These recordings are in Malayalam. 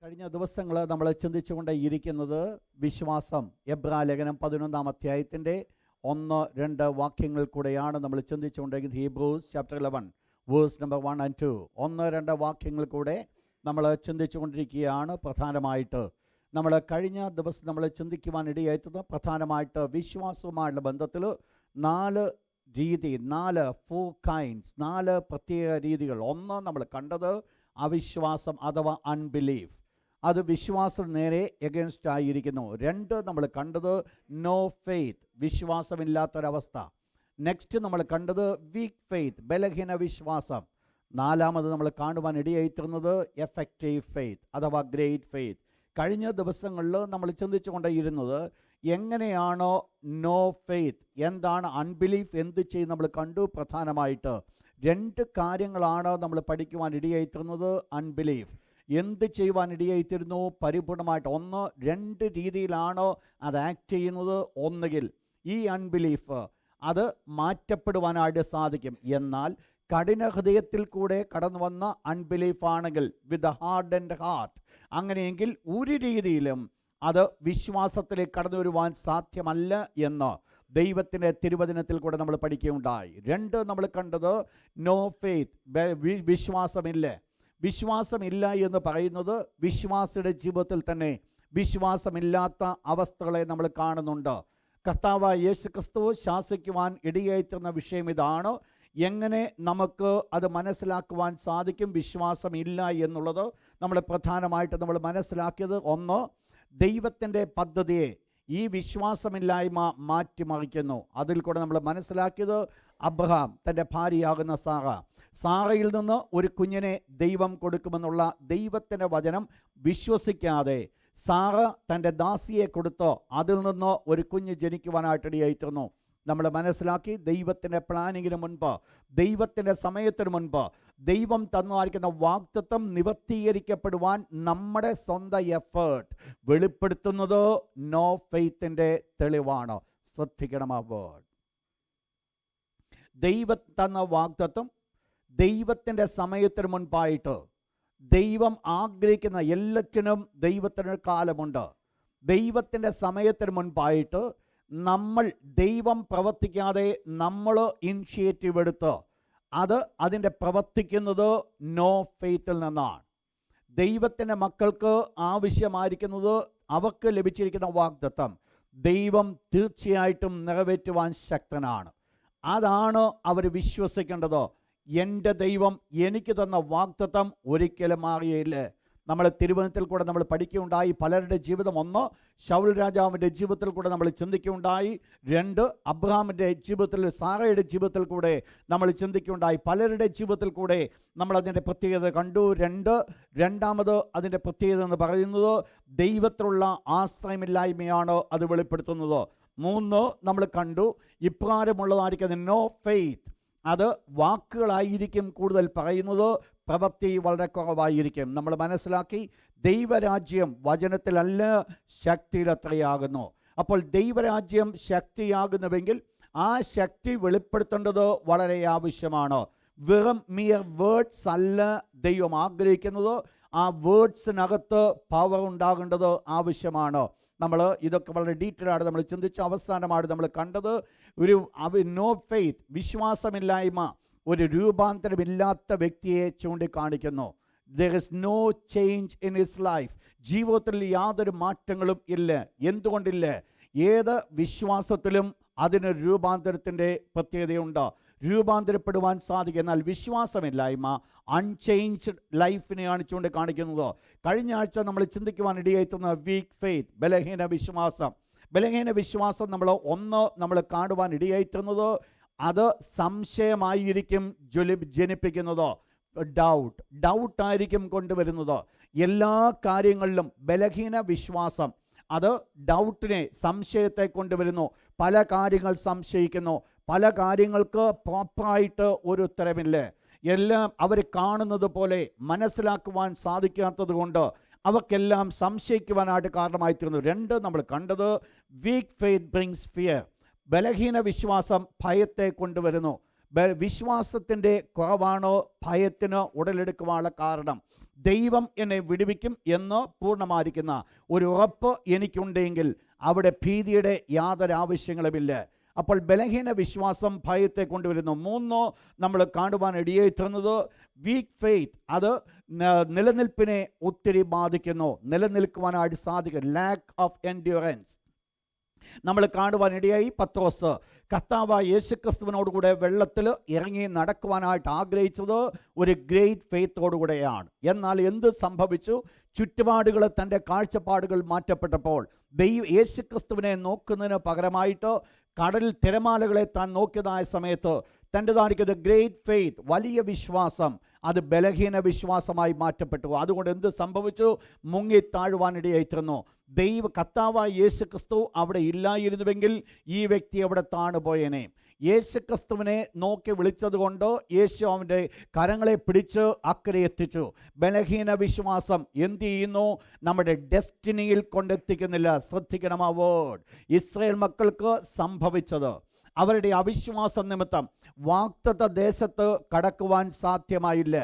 കഴിഞ്ഞ ദിവസങ്ങൾ നമ്മൾ ചിന്തിച്ചുകൊണ്ടേയിരിക്കുന്നത് വിശ്വാസം. എബ്രായലേഖനം 11 അധ്യായത്തിൻ്റെ 1-2 വാക്യങ്ങൾ കൂടെയാണ് നമ്മൾ ചിന്തിച്ചുകൊണ്ടിരിക്കുന്നത്. Hebrews chapter 11 verse number 1 and 2. 1-2 വാക്യങ്ങൾ കൂടെ നമ്മൾ ചിന്തിച്ചുകൊണ്ടിരിക്കുകയാണ്. പ്രധാനമായിട്ട് നമ്മൾ കഴിഞ്ഞ ദിവസം നമ്മൾ ചിന്തിക്കുവാൻ ഇടയായത് പ്രധാനമായിട്ട് വിശ്വാസവുമായുള്ള ബന്ധത്തിൽ 4 4 kinds, 4 പ്രത്യേക രീതികൾ. ഒന്ന് നമ്മൾ കണ്ടത് അവിശ്വാസം അഥവാ അൺബിലീഫ്, അത് വിശ്വാസം നേരെ എഗൻസ്റ്റ് ആയിരിക്കുന്നു. 2 നമ്മൾ കണ്ടത് നോ ഫെയ്ത്ത്, വിശ്വാസമില്ലാത്തൊരവസ്ഥ. നെക്സ്റ്റ് നമ്മൾ കണ്ടത് വീക്ക് ഫെയ്ത്ത്, ബലഹീന വിശ്വാസം. 4 നമ്മൾ കാണുവാൻ ഇടയായിത്തീർന്നത് എഫക്റ്റീവ് ഫെയ്ത്ത് അഥവാ ഗ്രേറ്റ് ഫെയ്ത്ത്. കഴിഞ്ഞ ദിവസങ്ങളിൽ നമ്മൾ ചിന്തിച്ചുകൊണ്ടേയിരുന്നത് എങ്ങനെയാണോ നോ ഫെയ്ത്ത്, എന്താണ് അൺബിലീഫ്, എന്ത് ചെയ്യും നമ്മൾ കണ്ടു. പ്രധാനമായിട്ട് 2 കാര്യങ്ങളാണ് നമ്മൾ പഠിക്കുവാൻ ഇടയായിത്തീർന്നത്. അൺബിലീഫ് എന്ത് ചെയ്യുവാൻ ഇടയായിത്തീരുന്നു പരിപൂർണമായിട്ട്. 2 രീതിയിലാണോ അത് ആക്ട് ചെയ്യുന്നത്. ഒന്നുകിൽ ഈ അൺബിലീഫ് അത് മാറ്റപ്പെടുവാനായിട്ട് സാധിക്കും. എന്നാൽ കഠിന ഹൃദയത്തിൽ കൂടെ കടന്നു വന്ന അൺബിലീഫ് ആണെങ്കിൽ വിത്ത് ഹാർഡ് ആൻഡ് ഹാർട്ട്, അങ്ങനെയെങ്കിൽ ഒരു രീതിയിലും അത് വിശ്വാസത്തിലേക്ക് കടന്നു വരുവാൻ സാധ്യമല്ല എന്ന് ദൈവത്തിൻ്റെ തിരുവചനത്തിൽ കൂടെ നമ്മൾ പഠിക്കുകയുണ്ടായി. 2 നമ്മൾ കണ്ടത് നോ ഫെയ്ത്ത്, വിശ്വാസമില്ല എന്ന് പറയുന്നത് വിശ്വാസിയുടെ ജീവിതത്തിൽ തന്നെ വിശ്വാസമില്ലാത്ത അവസ്ഥകളെ നമ്മൾ കാണുന്നുണ്ട്. കർത്താവായ യേശു ക്രിസ്തു ശാസിക്കുവാൻ ഇടയായിത്തീർന്ന വിഷയം ഇതാണ്. എങ്ങനെ നമുക്ക് അത് മനസ്സിലാക്കുവാൻ സാധിക്കും വിശ്വാസമില്ല എന്നുള്ളത്. നമ്മൾ പ്രധാനമായിട്ട് നമ്മൾ മനസ്സിലാക്കിയത്, ഒന്ന്, ദൈവത്തിൻ്റെ പദ്ധതിയെ ഈ വിശ്വാസമില്ലായ്മ മാറ്റിമറിക്കുന്നു. അതിൽ കൂടെ നമ്മൾ മനസ്സിലാക്കിയത് അബ്രഹാം തൻ്റെ ഭാര്യയാകുന്ന സാറയിൽ നിന്ന് ഒരു കുഞ്ഞിനെ ദൈവം കൊടുക്കുമെന്നുള്ള ദൈവത്തിൻ്റെ വചനം വിശ്വസിക്കാതെ സാറ തൻ്റെ ദാസിയെ കൊടുത്ത് അതിൽ നിന്ന് ഒരു കുഞ്ഞ് ജനിക്കുവാനായിട്ടിടയായിത്തീർന്നു. നമ്മൾ മനസ്സിലാക്കി ദൈവത്തിൻ്റെ പ്ലാനിങ്ങിന് മുൻപ്, ദൈവത്തിൻ്റെ സമയത്തിന് മുൻപ് ദൈവം തന്നിരിക്കുന്ന വാഗ്ദത്തം നിവർത്തീകരിക്കപ്പെടുവാൻ നമ്മുടെ സ്വന്തം എഫേർട്ട് വെളിപ്പെടുത്തുന്നത് നോ ഫെയ്ത്തിൻ്റെ തെളിവാണ്. ശ്രദ്ധിക്കണം ആ വേർഡ്. ദൈവം തന്ന വാഗ്ദത്തം ദൈവത്തിൻ്റെ സമയത്തിന് മുൻപായിട്ട് ദൈവം ആഗ്രഹിക്കുന്ന എല്ലാറ്റിനും ദൈവത്തിനൊരു കാലമുണ്ട്. ദൈവത്തിൻ്റെ സമയത്തിന് മുൻപായിട്ട് നമ്മൾ ദൈവം പ്രവർത്തിക്കാതെ നമ്മൾ ഇനിഷ്യേറ്റീവ് എടുത്ത് അതിൻ്റെ പ്രവർത്തിക്കുന്നത് നോ ഫെയ്ത്തിൽ നിന്നാണ്. ദൈവത്തിൻ്റെ മക്കൾക്ക് ആവശ്യമായിരിക്കുന്നത് അവർക്ക് ലഭിച്ചിരിക്കുന്ന വാഗ്ദത്തം ദൈവം തീർച്ചയായിട്ടും നിറവേറ്റുവാൻ ശക്തനാണ്. അതാണ് അവർ വിശ്വസിക്കേണ്ടത്. എൻ്റെ ദൈവം എനിക്ക് തന്ന വാഗ്ദത്തം ഒരിക്കലും മാറിയില്ല. നമ്മൾ തിരുവചനത്തിൽ കൂടെ നമ്മൾ പഠിക്കുകയുണ്ടായി പലരുടെ ജീവിതം. 1, ശൗൽ രാജാവിൻ്റെ ജീവിതത്തിൽ കൂടെ നമ്മൾ ചിന്തിക്കുകയുണ്ടായി. 2, അബ്രഹാമിൻ്റെ ജീവിതത്തിൽ, സാറയുടെ ജീവിതത്തിൽ കൂടെ നമ്മൾ ചിന്തിക്കുകയുണ്ടായി. പലരുടെ ജീവിതത്തിൽ കൂടെ നമ്മൾ അതിൻ്റെ പ്രത്യേകത കണ്ടു. 2, അതിൻ്റെ പ്രത്യേകത എന്ന് പറയുന്നത് ദൈവത്തിലുള്ള ആശ്രയമില്ലായ്മയാണ് അത് വെളിപ്പെടുത്തുന്നത്. 3, നമ്മൾ കണ്ടു ഇപ്രകാരമുള്ളതായിരിക്കും നോ ഫെയ്ത്ത്, അത് വാക്കുകളായിരിക്കും കൂടുതൽ പറയുന്നത്, പ്രവൃത്തി വളരെ കുറവായിരിക്കും. നമ്മൾ മനസ്സിലാക്കി ദൈവരാജ്യം വചനത്തിലല്ല ശക്തിയിലത്രയാകുന്നു. അപ്പോൾ ദൈവരാജ്യം ശക്തിയാകുന്നുവെങ്കിൽ ആ ശക്തി വെളിപ്പെടുത്തേണ്ടത് വളരെ ആവശ്യമാണ്. വെറും മിയർ വേർഡ്സ് അല്ല ദൈവം ആഗ്രഹിക്കുന്നത്, ആ വേർഡ്സിനകത്ത് പവർ ഉണ്ടാകേണ്ടത് ആവശ്യമാണ്. നമ്മൾ ഇതൊക്കെ വളരെ ഡീറ്റെയിൽ ആയിട്ട് നമ്മൾ ചിന്തിച്ച അവസാനമാണ് നമ്മൾ കണ്ടത് നോ ഫെയ്ത്ത്, വിശ്വാസമില്ലായ്മ ഒരു രൂപാന്തരമില്ലാത്ത വ്യക്തിയെ ചൂണ്ടിക്കാണിക്കുന്നു. There is no change in his life. ജീവിതത്തിൽ യാതൊരു മാറ്റങ്ങളും ഇല്ല. എന്തുകൊണ്ടില്ല? ഏത് വിശ്വാസത്തിലും അതിന് രൂപാന്തരത്തിൻ്റെ പ്രത്യേകതയുണ്ട്. രൂപാന്തരപ്പെടുവാൻ സാധിക്കും. എന്നാൽ വിശ്വാസമില്ലായ്മ അൺചേഞ്ച്ഡ് ലൈഫിനെയാണ് ചൂണ്ടിക്കാണിക്കുന്നത്. കഴിഞ്ഞ ആഴ്ച നമ്മൾ ചിന്തിക്കുവാൻ ഇടയായിട്ടുന്ന വീക്ക് ഫെയ്ത്ത്, ബലഹീന വിശ്വാസം. ബലഹീന വിശ്വാസം നമ്മൾ കാണുവാൻ ഇടയായിട്ടുന്നത് അത് സംശയമായിരിക്കും ജനിപ്പിക്കുന്നത്. ഡൗട്ടായിരിക്കും കൊണ്ടുവരുന്നത്. എല്ലാ കാര്യങ്ങളിലും ബലഹീന വിശ്വാസം അത് ഡൗട്ടിനെ, സംശയത്തെ കൊണ്ടുവരുന്നു. പല കാര്യങ്ങൾ സംശയിക്കുന്നു. പല കാര്യങ്ങൾക്ക് പ്രോപ്പറായിട്ട് ഒരു ഉത്തരമില്ല. എല്ലാം അവർ കാണുന്നത് പോലെ മനസ്സിലാക്കുവാൻ സാധിക്കാത്തത് കൊണ്ട് അവർക്കെല്ലാം സംശയിക്കുവാനായിട്ട് കാരണമായിത്തീരുന്നു. 2 നമ്മൾ കണ്ടത് വീക്ക് ഫെയ്ത്ത് ബ്രിങ്സ് ഫിയർ. ബലഹീന വിശ്വാസം ഭയത്തെ കൊണ്ടുവരുന്നു. വിശ്വാസത്തിൻ്റെ കുറവാണോ ഭയത്തിന് ഉടലെടുക്കുവാനുള്ള കാരണം? ദൈവം എന്നെ വിടുവിക്കും എന്ന് പൂർണ്ണമായിരിക്കുന്ന ഒരു ഉറപ്പ് എനിക്കുണ്ടെങ്കിൽ അവിടെ ഭീതിയുടെ യാതൊരു ആവശ്യങ്ങളുമില്ല. അപ്പോൾ ബലഹീന വിശ്വാസം ഭയത്തെ കൊണ്ടുവരുന്നു. മൂന്നോ നമ്മൾ കാണുവാൻ ഇടയായിത്തീർന്നത് വീക്ക് ഫെയ്ത്ത്. അത് നിലനിൽപ്പിനെ ഒത്തിരി ബാധിക്കുന്നു. നിലനിൽക്കുവാനായിട്ട് സാധിക്കും. ലാക്ക് ഓഫ് എൻഡ്യൂറൻസ് നമ്മൾ കാണുവാൻ ഇടയായി. പത്രോസ് കർത്താവായ യേശുക്രിസ്തുവിനോടുകൂടെ വെള്ളത്തിൽ ഇറങ്ങി നടക്കുവാനായിട്ട് ആഗ്രഹിച്ചത് ഒരു ഗ്രേറ്റ് ഫെയ്ത്തോടുകൂടെയാണ്. എന്നാൽ എന്ത് സംഭവിച്ചു? ചുറ്റുപാടുകൾ, തൻ്റെ കാഴ്ചപ്പാടുകൾ മാറ്റപ്പെട്ടപ്പോൾ യേശുക്രിസ്തുവിനെ നോക്കുന്നതിന് പകരമായിട്ട് കടലിൽ തിരമാലകളെ താൻ നോക്കിയതായ സമയത്ത് തൻ്റെതായിരിക്കുന്ന ഗ്രേറ്റ് ഫെയ്ത്ത്, വലിയ വിശ്വാസം, അത് ബലഹീന വിശ്വാസമായി മാറ്റപ്പെട്ടു. അതുകൊണ്ട് എന്ത് സംഭവിച്ചു? മുങ്ങിത്താഴുവാനിടയായിത്തീർന്നു. കർത്താവായ യേശുക്രിസ്തു അവിടെ ഇല്ലായിരുന്നുവെങ്കിൽ ഈ വ്യക്തി അവിടെ താണുപോയേനെ. യേശുക്രിസ്തുവിനെ നോക്കി വിളിച്ചതുകൊണ്ട് യേശു അവൻ്റെ കരങ്ങളെ പിടിച്ച് അക്കരെ എത്തിച്ചു. ബലഹീന വിശ്വാസം എന്ത് ചെയ്യുന്നു? നമ്മുടെ ഡെസ്റ്റിനിയിൽ കൊണ്ടെത്തിക്കുന്നില്ല. ശ്രദ്ധിക്കണം ആ വേർഡ്. ഇസ്രായേൽ മക്കൾക്ക് സംഭവിച്ചത്, അവരുടെ അവിശ്വാസം നിമിത്തം വാഗ്ദത്ത ദേശത്ത് കടക്കുവാൻ സാധ്യമായില്ല.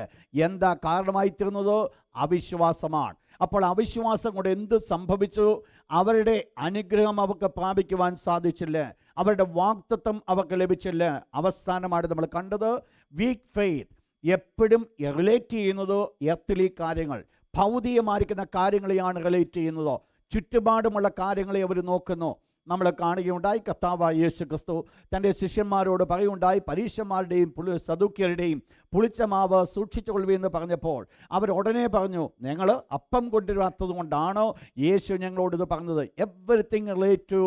എന്താ കാരണമായിത്തീർന്നത്? അവിശ്വാസമാണ്. അപ്പോൾ അവിശ്വാസം കൊണ്ട് എന്ത് സംഭവിച്ചു? അവരുടെ അനുഗ്രഹം അവർക്ക് പ്രാപിക്കുവാൻ സാധിച്ചില്ല. അവരുടെ വാഗ്ദത്തം അവർക്ക് ലഭിച്ചില്ല. അവസാനമായിട്ട് നമ്മൾ കണ്ടത് വീക്ക് ഫെയ്ത്ത്. എപ്പോഴും റിലേറ്റ് ചെയ്യുന്നത് എർത്തിലി കാര്യങ്ങൾ, ഭൗതികമായിരിക്കുന്ന കാര്യങ്ങളെയാണ് റിലേറ്റ് ചെയ്യുന്നത്. ചുറ്റുപാടുമുള്ള കാര്യങ്ങളെ അവർ നോക്കുന്നു. നമ്മൾ കാണുകയുണ്ടായി, കർത്താവായ യേശുക്രിസ്തു തൻ്റെ ശിഷ്യന്മാരോട് പറയുണ്ടായി, പരീശന്മാരുടെയും സദൂക്യരുടെയും പുളിച്ച മാവ് സൂക്ഷിച്ചുകൊള്ളുവെന്ന് പറഞ്ഞപ്പോൾ അവർ ഉടനെ പറഞ്ഞു, ഞങ്ങൾ അപ്പം കൊണ്ടുവരാത്തത് കൊണ്ടാണോ യേശു ഞങ്ങളോട് ഇത് പറഞ്ഞത്? എവറിത്തിങ് റിലേറ്റ് ടു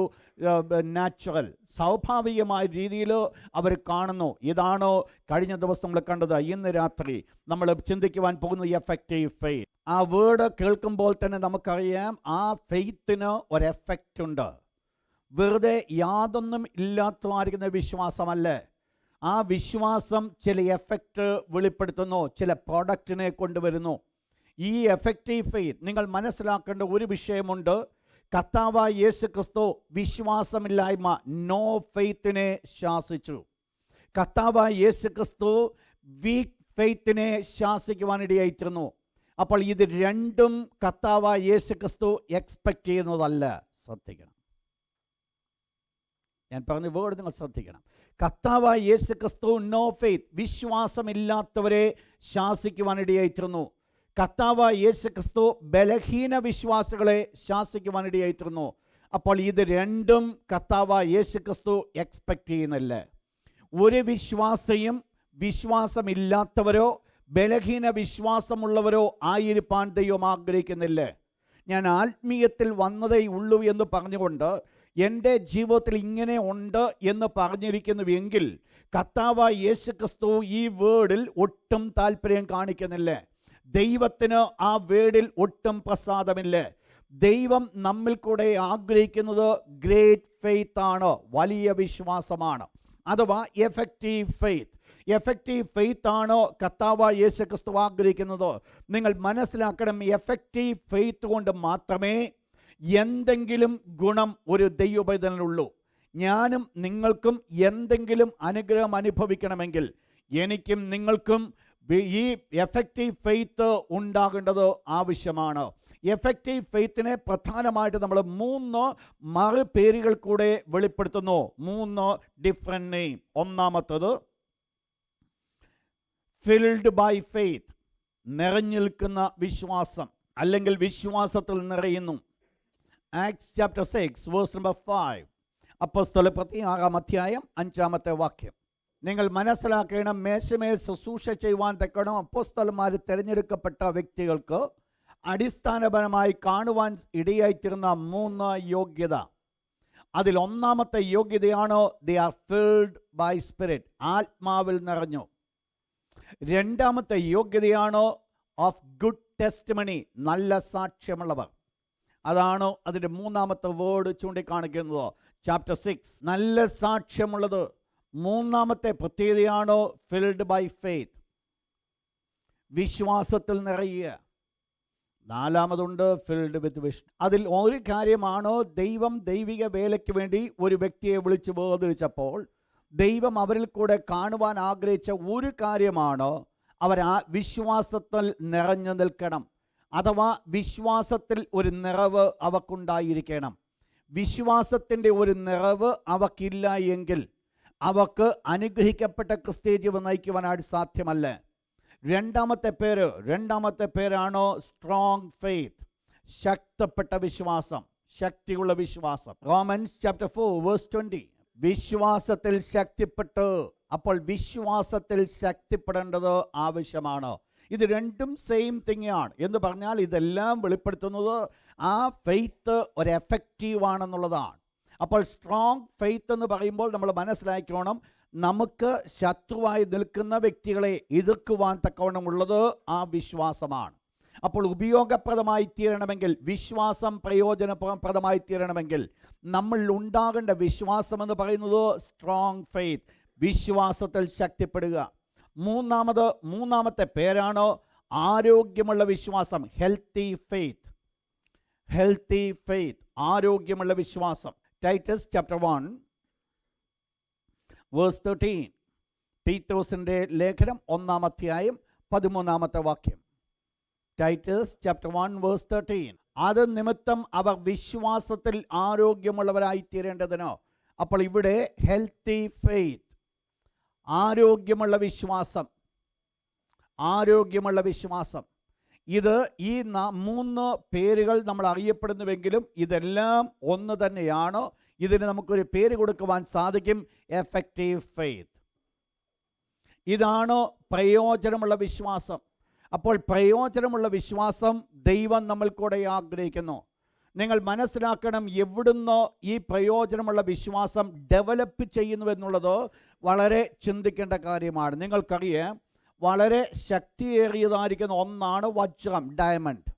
നാച്ചുറൽ, സ്വാഭാവികമായ രീതിയിൽ അവർ കാണുന്നു. ഇതാണോ കഴിഞ്ഞ ദിവസം നമ്മൾ കണ്ടത്? ഇന്ന് രാത്രി നമ്മൾ ചിന്തിക്കുവാൻ പോകുന്നത് എഫക്റ്റീവ് ഫെയ്ത്ത്. ആ വേർഡ് കേൾക്കുമ്പോൾ തന്നെ നമുക്കറിയാം ആ ഫെയ്ത്തിന് ഒരു എഫക്റ്റ് ഉണ്ട്. വെറുതെ യാതൊന്നും ഇല്ലാത്തമായിരിക്കുന്ന വിശ്വാസമല്ല. ആ വിശ്വാസം ചില എഫക്റ്റ് വെളിപ്പെടുത്തുന്നു, ചില പ്രോഡക്റ്റിനെ കൊണ്ടുവരുന്നു. ഈ എഫക്റ്റീവ് ഫെയ്ത്ത് നിങ്ങൾ മനസ്സിലാക്കേണ്ട ഒരു വിഷയമുണ്ട്. കർത്താവായ യേശുക്രിസ്തു വിശ്വാസമില്ലായ്മ, നോ ഫെയ്ത്തിനെ ശാസിച്ചു. കർത്താവായ യേശുക്രിസ്തു വീക്ക് ഫെയ്ത്തിനെ ശാസിക്കുവാനിടയായിത്തീർന്നു. അപ്പോൾ ഇത് രണ്ടും കർത്താവായ യേശുക്രിസ്തു എക്സ്പെക്റ്റ് ചെയ്യുന്നതല്ല. ശ്രദ്ധിക്കണം, ഞാൻ പറഞ്ഞ വേർഡ് നിങ്ങൾ ശ്രദ്ധിക്കണം. കർത്താവായ യേശുക്രിസ്തു നോ ഫെയ്ത്ത്, വിശ്വാസമില്ലാത്തവരെ ശാസിക്കുവാനിടയായിത്തീർന്നു. കർത്താവായ യേശുക്രിസ്തു ബലഹീന വിശ്വാസികളെ ശാസിക്കുവാനിടയായിത്തീർന്നു. അപ്പോൾ ഇത് രണ്ടും കർത്താവായ യേശുക്രിസ്തു എക്സ്പെക്റ്റ് ചെയ്യുന്നില്ല. ഒരു വിശ്വാസിയും വിശ്വാസമില്ലാത്തവരോ ബലഹീന വിശ്വാസമുള്ളവരോ ആയിരിക്കാൻ ദൈവം ആഗ്രഹിക്കുന്നില്ല. ഞാൻ ആത്മീയത്തിൽ വന്നതേ ഉള്ളൂ എന്ന് പറഞ്ഞുകൊണ്ട് എൻ്റെ ജീവിതത്തിൽ ഇങ്ങനെ ഉണ്ട് എന്ന് പറഞ്ഞിരിക്കുന്നുവെങ്കിൽ കർത്താവായ യേശുക്രിസ്തു ഈ വേർഡിൽ ഒട്ടും താല്പര്യം കാണിക്കുന്നില്ല. ദൈവത്തിന് ആ വേർഡിൽ ഒട്ടും പ്രസാദമില്ല. ദൈവം നമ്മിൽ കൂടെ ആഗ്രഹിക്കുന്നത് ഗ്രേറ്റ് ഫെയ്ത്ത് ആണ്, വലിയ വിശ്വാസമാണ്, അഥവാ എഫക്റ്റീവ് ഫെയ്ത്ത്. എഫക്റ്റീവ് ഫെയ്ത്ത് ആണ് കർത്താവായ യേശുക്രിസ്തു ആഗ്രഹിക്കുന്നത്. നിങ്ങൾ മനസ്സിലാക്കണം, എഫക്റ്റീവ് ഫെയ്ത്ത് കൊണ്ട് മാത്രമേ എന്തെങ്കിലും ഗുണം ഒരു ദൈവപൈതലിനുള്ളൂ. ഞാനും നിങ്ങൾക്കും എന്തെങ്കിലും അനുഗ്രഹം അനുഭവിക്കണമെങ്കിൽ എനിക്കും നിങ്ങൾക്കും ഈ എഫക്റ്റീവ് ഫെയ്ത്ത് ഉണ്ടാകേണ്ടത് ആവശ്യമാണ്. എഫക്റ്റീവ് ഫെയ്ത്തിനെ പ്രധാനമായിട്ട് നമ്മൾ 3 മറുപേരുകൾ കൂടെ വെളിപ്പെടുത്തുന്നു. 3 ഡിഫറെൻറ്റ് നെയിം. ഒന്നാമത്തത് ഫിൽഡ് ബൈ ഫെയ്ത്ത്, നിറഞ്ഞിൽക്കുന്ന വിശ്വാസം, അല്ലെങ്കിൽ വിശ്വാസത്തിൽ നിറയുന്നു. Acts chapter 6 verse number 5. അപ്പോസ്തലപ്രവൃത്തി 6-ാം അധ്യായം 5-ാമത്തെ വാക്യം. നിങ്ങൾ മനസ്സിലാക്കണം, മേശമേൽ ശുശ്രൂഷ ചെയ്യുവാൻ തക്കണം അപ്പോസ്തലന്മാർ തിരഞ്ഞെടുക്കപ്പെട്ട വ്യക്തികൾക്ക് അടിസ്ഥാനപരമായി കാണുവാൻ ഇടയായിത്തീർന്ന 3 യോഗ്യത. അതിൽ ഒന്നാമത്തെ യോഗ്യതയാണ് they are filled by spirit, ആത്മാവിൽ നിറഞ്ഞു. രണ്ടാമത്തെ യോഗ്യതയാണ് ഓഫ് ഗുഡ് ടെസ്റ്റിമണി, നല്ല സാക്ഷ്യമുള്ളവർ. അതാണ് അതിൻ്റെ 3-ാമത്തെ വേർഡ് ചൂണ്ടിക്കാണിക്കുന്നത്. ചാപ്റ്റർ 6 നല്ല സാക്ഷ്യമുള്ളത്. 3-ാമത്തെ പ്രത്യേകതയാണ് ഫിൽഡ് ബൈ ഫെയ്ത്ത്, വിശ്വാസത്തിൽ നിറയുക. 4-ാമതുണ്ട് ഫിൽഡ് വിത്ത് വിഷൻ. അതിൽ ഒരു കാര്യമാണ്, ദൈവം ദൈവിക വേലയ്ക്ക് വേണ്ടി ഒരു വ്യക്തിയെ വിളിച്ച് വേർതിരിച്ചപ്പോൾ ദൈവം അവരിൽ കൂടെ കാണുവാൻ ആഗ്രഹിച്ച ഒരു കാര്യമാണ് അവർ ആ വിശ്വാസത്തിൽ നിറഞ്ഞു നിൽക്കണം. അഥവാ വിശ്വാസത്തിൽ ഒരു നിറവ് അവക്കുണ്ടായിരിക്കണം. വിശ്വാസത്തിൻ്റെ ഒരു നിറവ് അവക്കില്ല എങ്കിൽ അവക്ക് അനുഗ്രഹിക്കപ്പെട്ട ക്രിസ്തീയ ജീവൻ നയിക്കുവാനായിട്ട് സാധ്യമല്ല. രണ്ടാമത്തെ പേരാണോ സ്ട്രോങ് ഫെയ്ത്ത്, ശക്തപ്പെട്ട വിശ്വാസം, ശക്തിയുള്ള വിശ്വാസം. റോമൻസ് ചാപ്റ്റർ 4 വേഴ്സ് 20, വിശ്വാസത്തിൽ ശക്തിപ്പെട്ട്. അപ്പോൾ വിശ്വാസത്തിൽ ശക്തിപ്പെടേണ്ടത് ആവശ്യമാണ്. ഇത് രണ്ടും സെയിം തിങ് ആണ് എന്ന് പറഞ്ഞാൽ ഇതെല്ലാം വെളിപ്പെടുത്തുന്നത് ആ ഫെയ്ത്ത് ഒരു എഫക്റ്റീവ് ആണെന്നുള്ളതാണ്. അപ്പോൾ സ്ട്രോങ് ഫെയ്ത്ത് എന്ന് പറയുമ്പോൾ നമ്മൾ മനസ്സിലാക്കണം, നമുക്ക് ശത്രുവായി നിൽക്കുന്ന വ്യക്തികളെ എതിർക്കുവാൻ തക്കവണ്ണമുള്ളത് ആ വിശ്വാസമാണ്. അപ്പോൾ ഉപയോഗപ്രദമായി തീരണമെങ്കിൽ, വിശ്വാസം പ്രയോജനപ്രദമായി തീരണമെങ്കിൽ നമ്മൾ ഉണ്ടാകേണ്ട വിശ്വാസം എന്ന് പറയുന്നത് സ്ട്രോങ് ഫെയ്ത്ത്, വിശ്വാസത്തിൽ ശക്തിപ്പെടുക. മൂന്നാമത്തെ പേരാണ് ആരോഗ്യമുള്ള വിശ്വാസം, ഹെൽത്തി ഫെയ്ത്ത്. ഹെൽത്തി ഫെയ്ത്ത്, ആരോഗ്യമുള്ള വിശ്വാസം. ടൈറ്റസ് ചാപ്റ്റർ 1 വേഴ്സ് 13, തീത്തോസിൻ്റെ ലേഖനം 1-ാം അധ്യായം 13-ാമത്തെ വാക്യം. ടൈറ്റസ് ചാപ്റ്റർ 1 വേഴ്സ് 13, അത് നിമിത്തം അവർ വിശ്വാസത്തിൽ ആരോഗ്യമുള്ളവരായി തീരേണ്ടതിനോ. അപ്പോൾ ഇവിടെ ഹെൽത്തി ഫെയ്ത്ത്, ആരോഗ്യമുള്ള വിശ്വാസം, ആരോഗ്യമുള്ള വിശ്വാസം. ഇത് ഈ 3 പേരുകൾ നമ്മൾ അറിയപ്പെടുന്നുവെങ്കിലും ഇതെല്ലാം ഒന്ന് തന്നെയാണ്. ഇതിന് നമുക്കൊരു പേര് കൊടുക്കുവാൻ സാധിക്കും, എഫക്റ്റീവ് ഫെയ്ത്ത്. ഇതാണ് പ്രയോജനമുള്ള വിശ്വാസം. അപ്പോൾ പ്രയോജനമുള്ള വിശ്വാസം ദൈവം നമ്മൾക്കൂടെ ആഗ്രഹിക്കുന്നു. നിങ്ങൾ മനസ്സിലാക്കണം, എവിടുന്ന് ഈ പ്രയോജനമുള്ള വിശ്വാസം ഡെവലപ്പ് ചെയ്യുന്നു എന്നുള്ളത് വളരെ ചിന്തിക്കേണ്ട കാര്യമാണ്. നിങ്ങൾക്കറിയാം, വളരെ ശക്തിയേറിയതായിരിക്കുന്ന ഒന്നാണ് വജ്രം, ഡയമണ്ട്.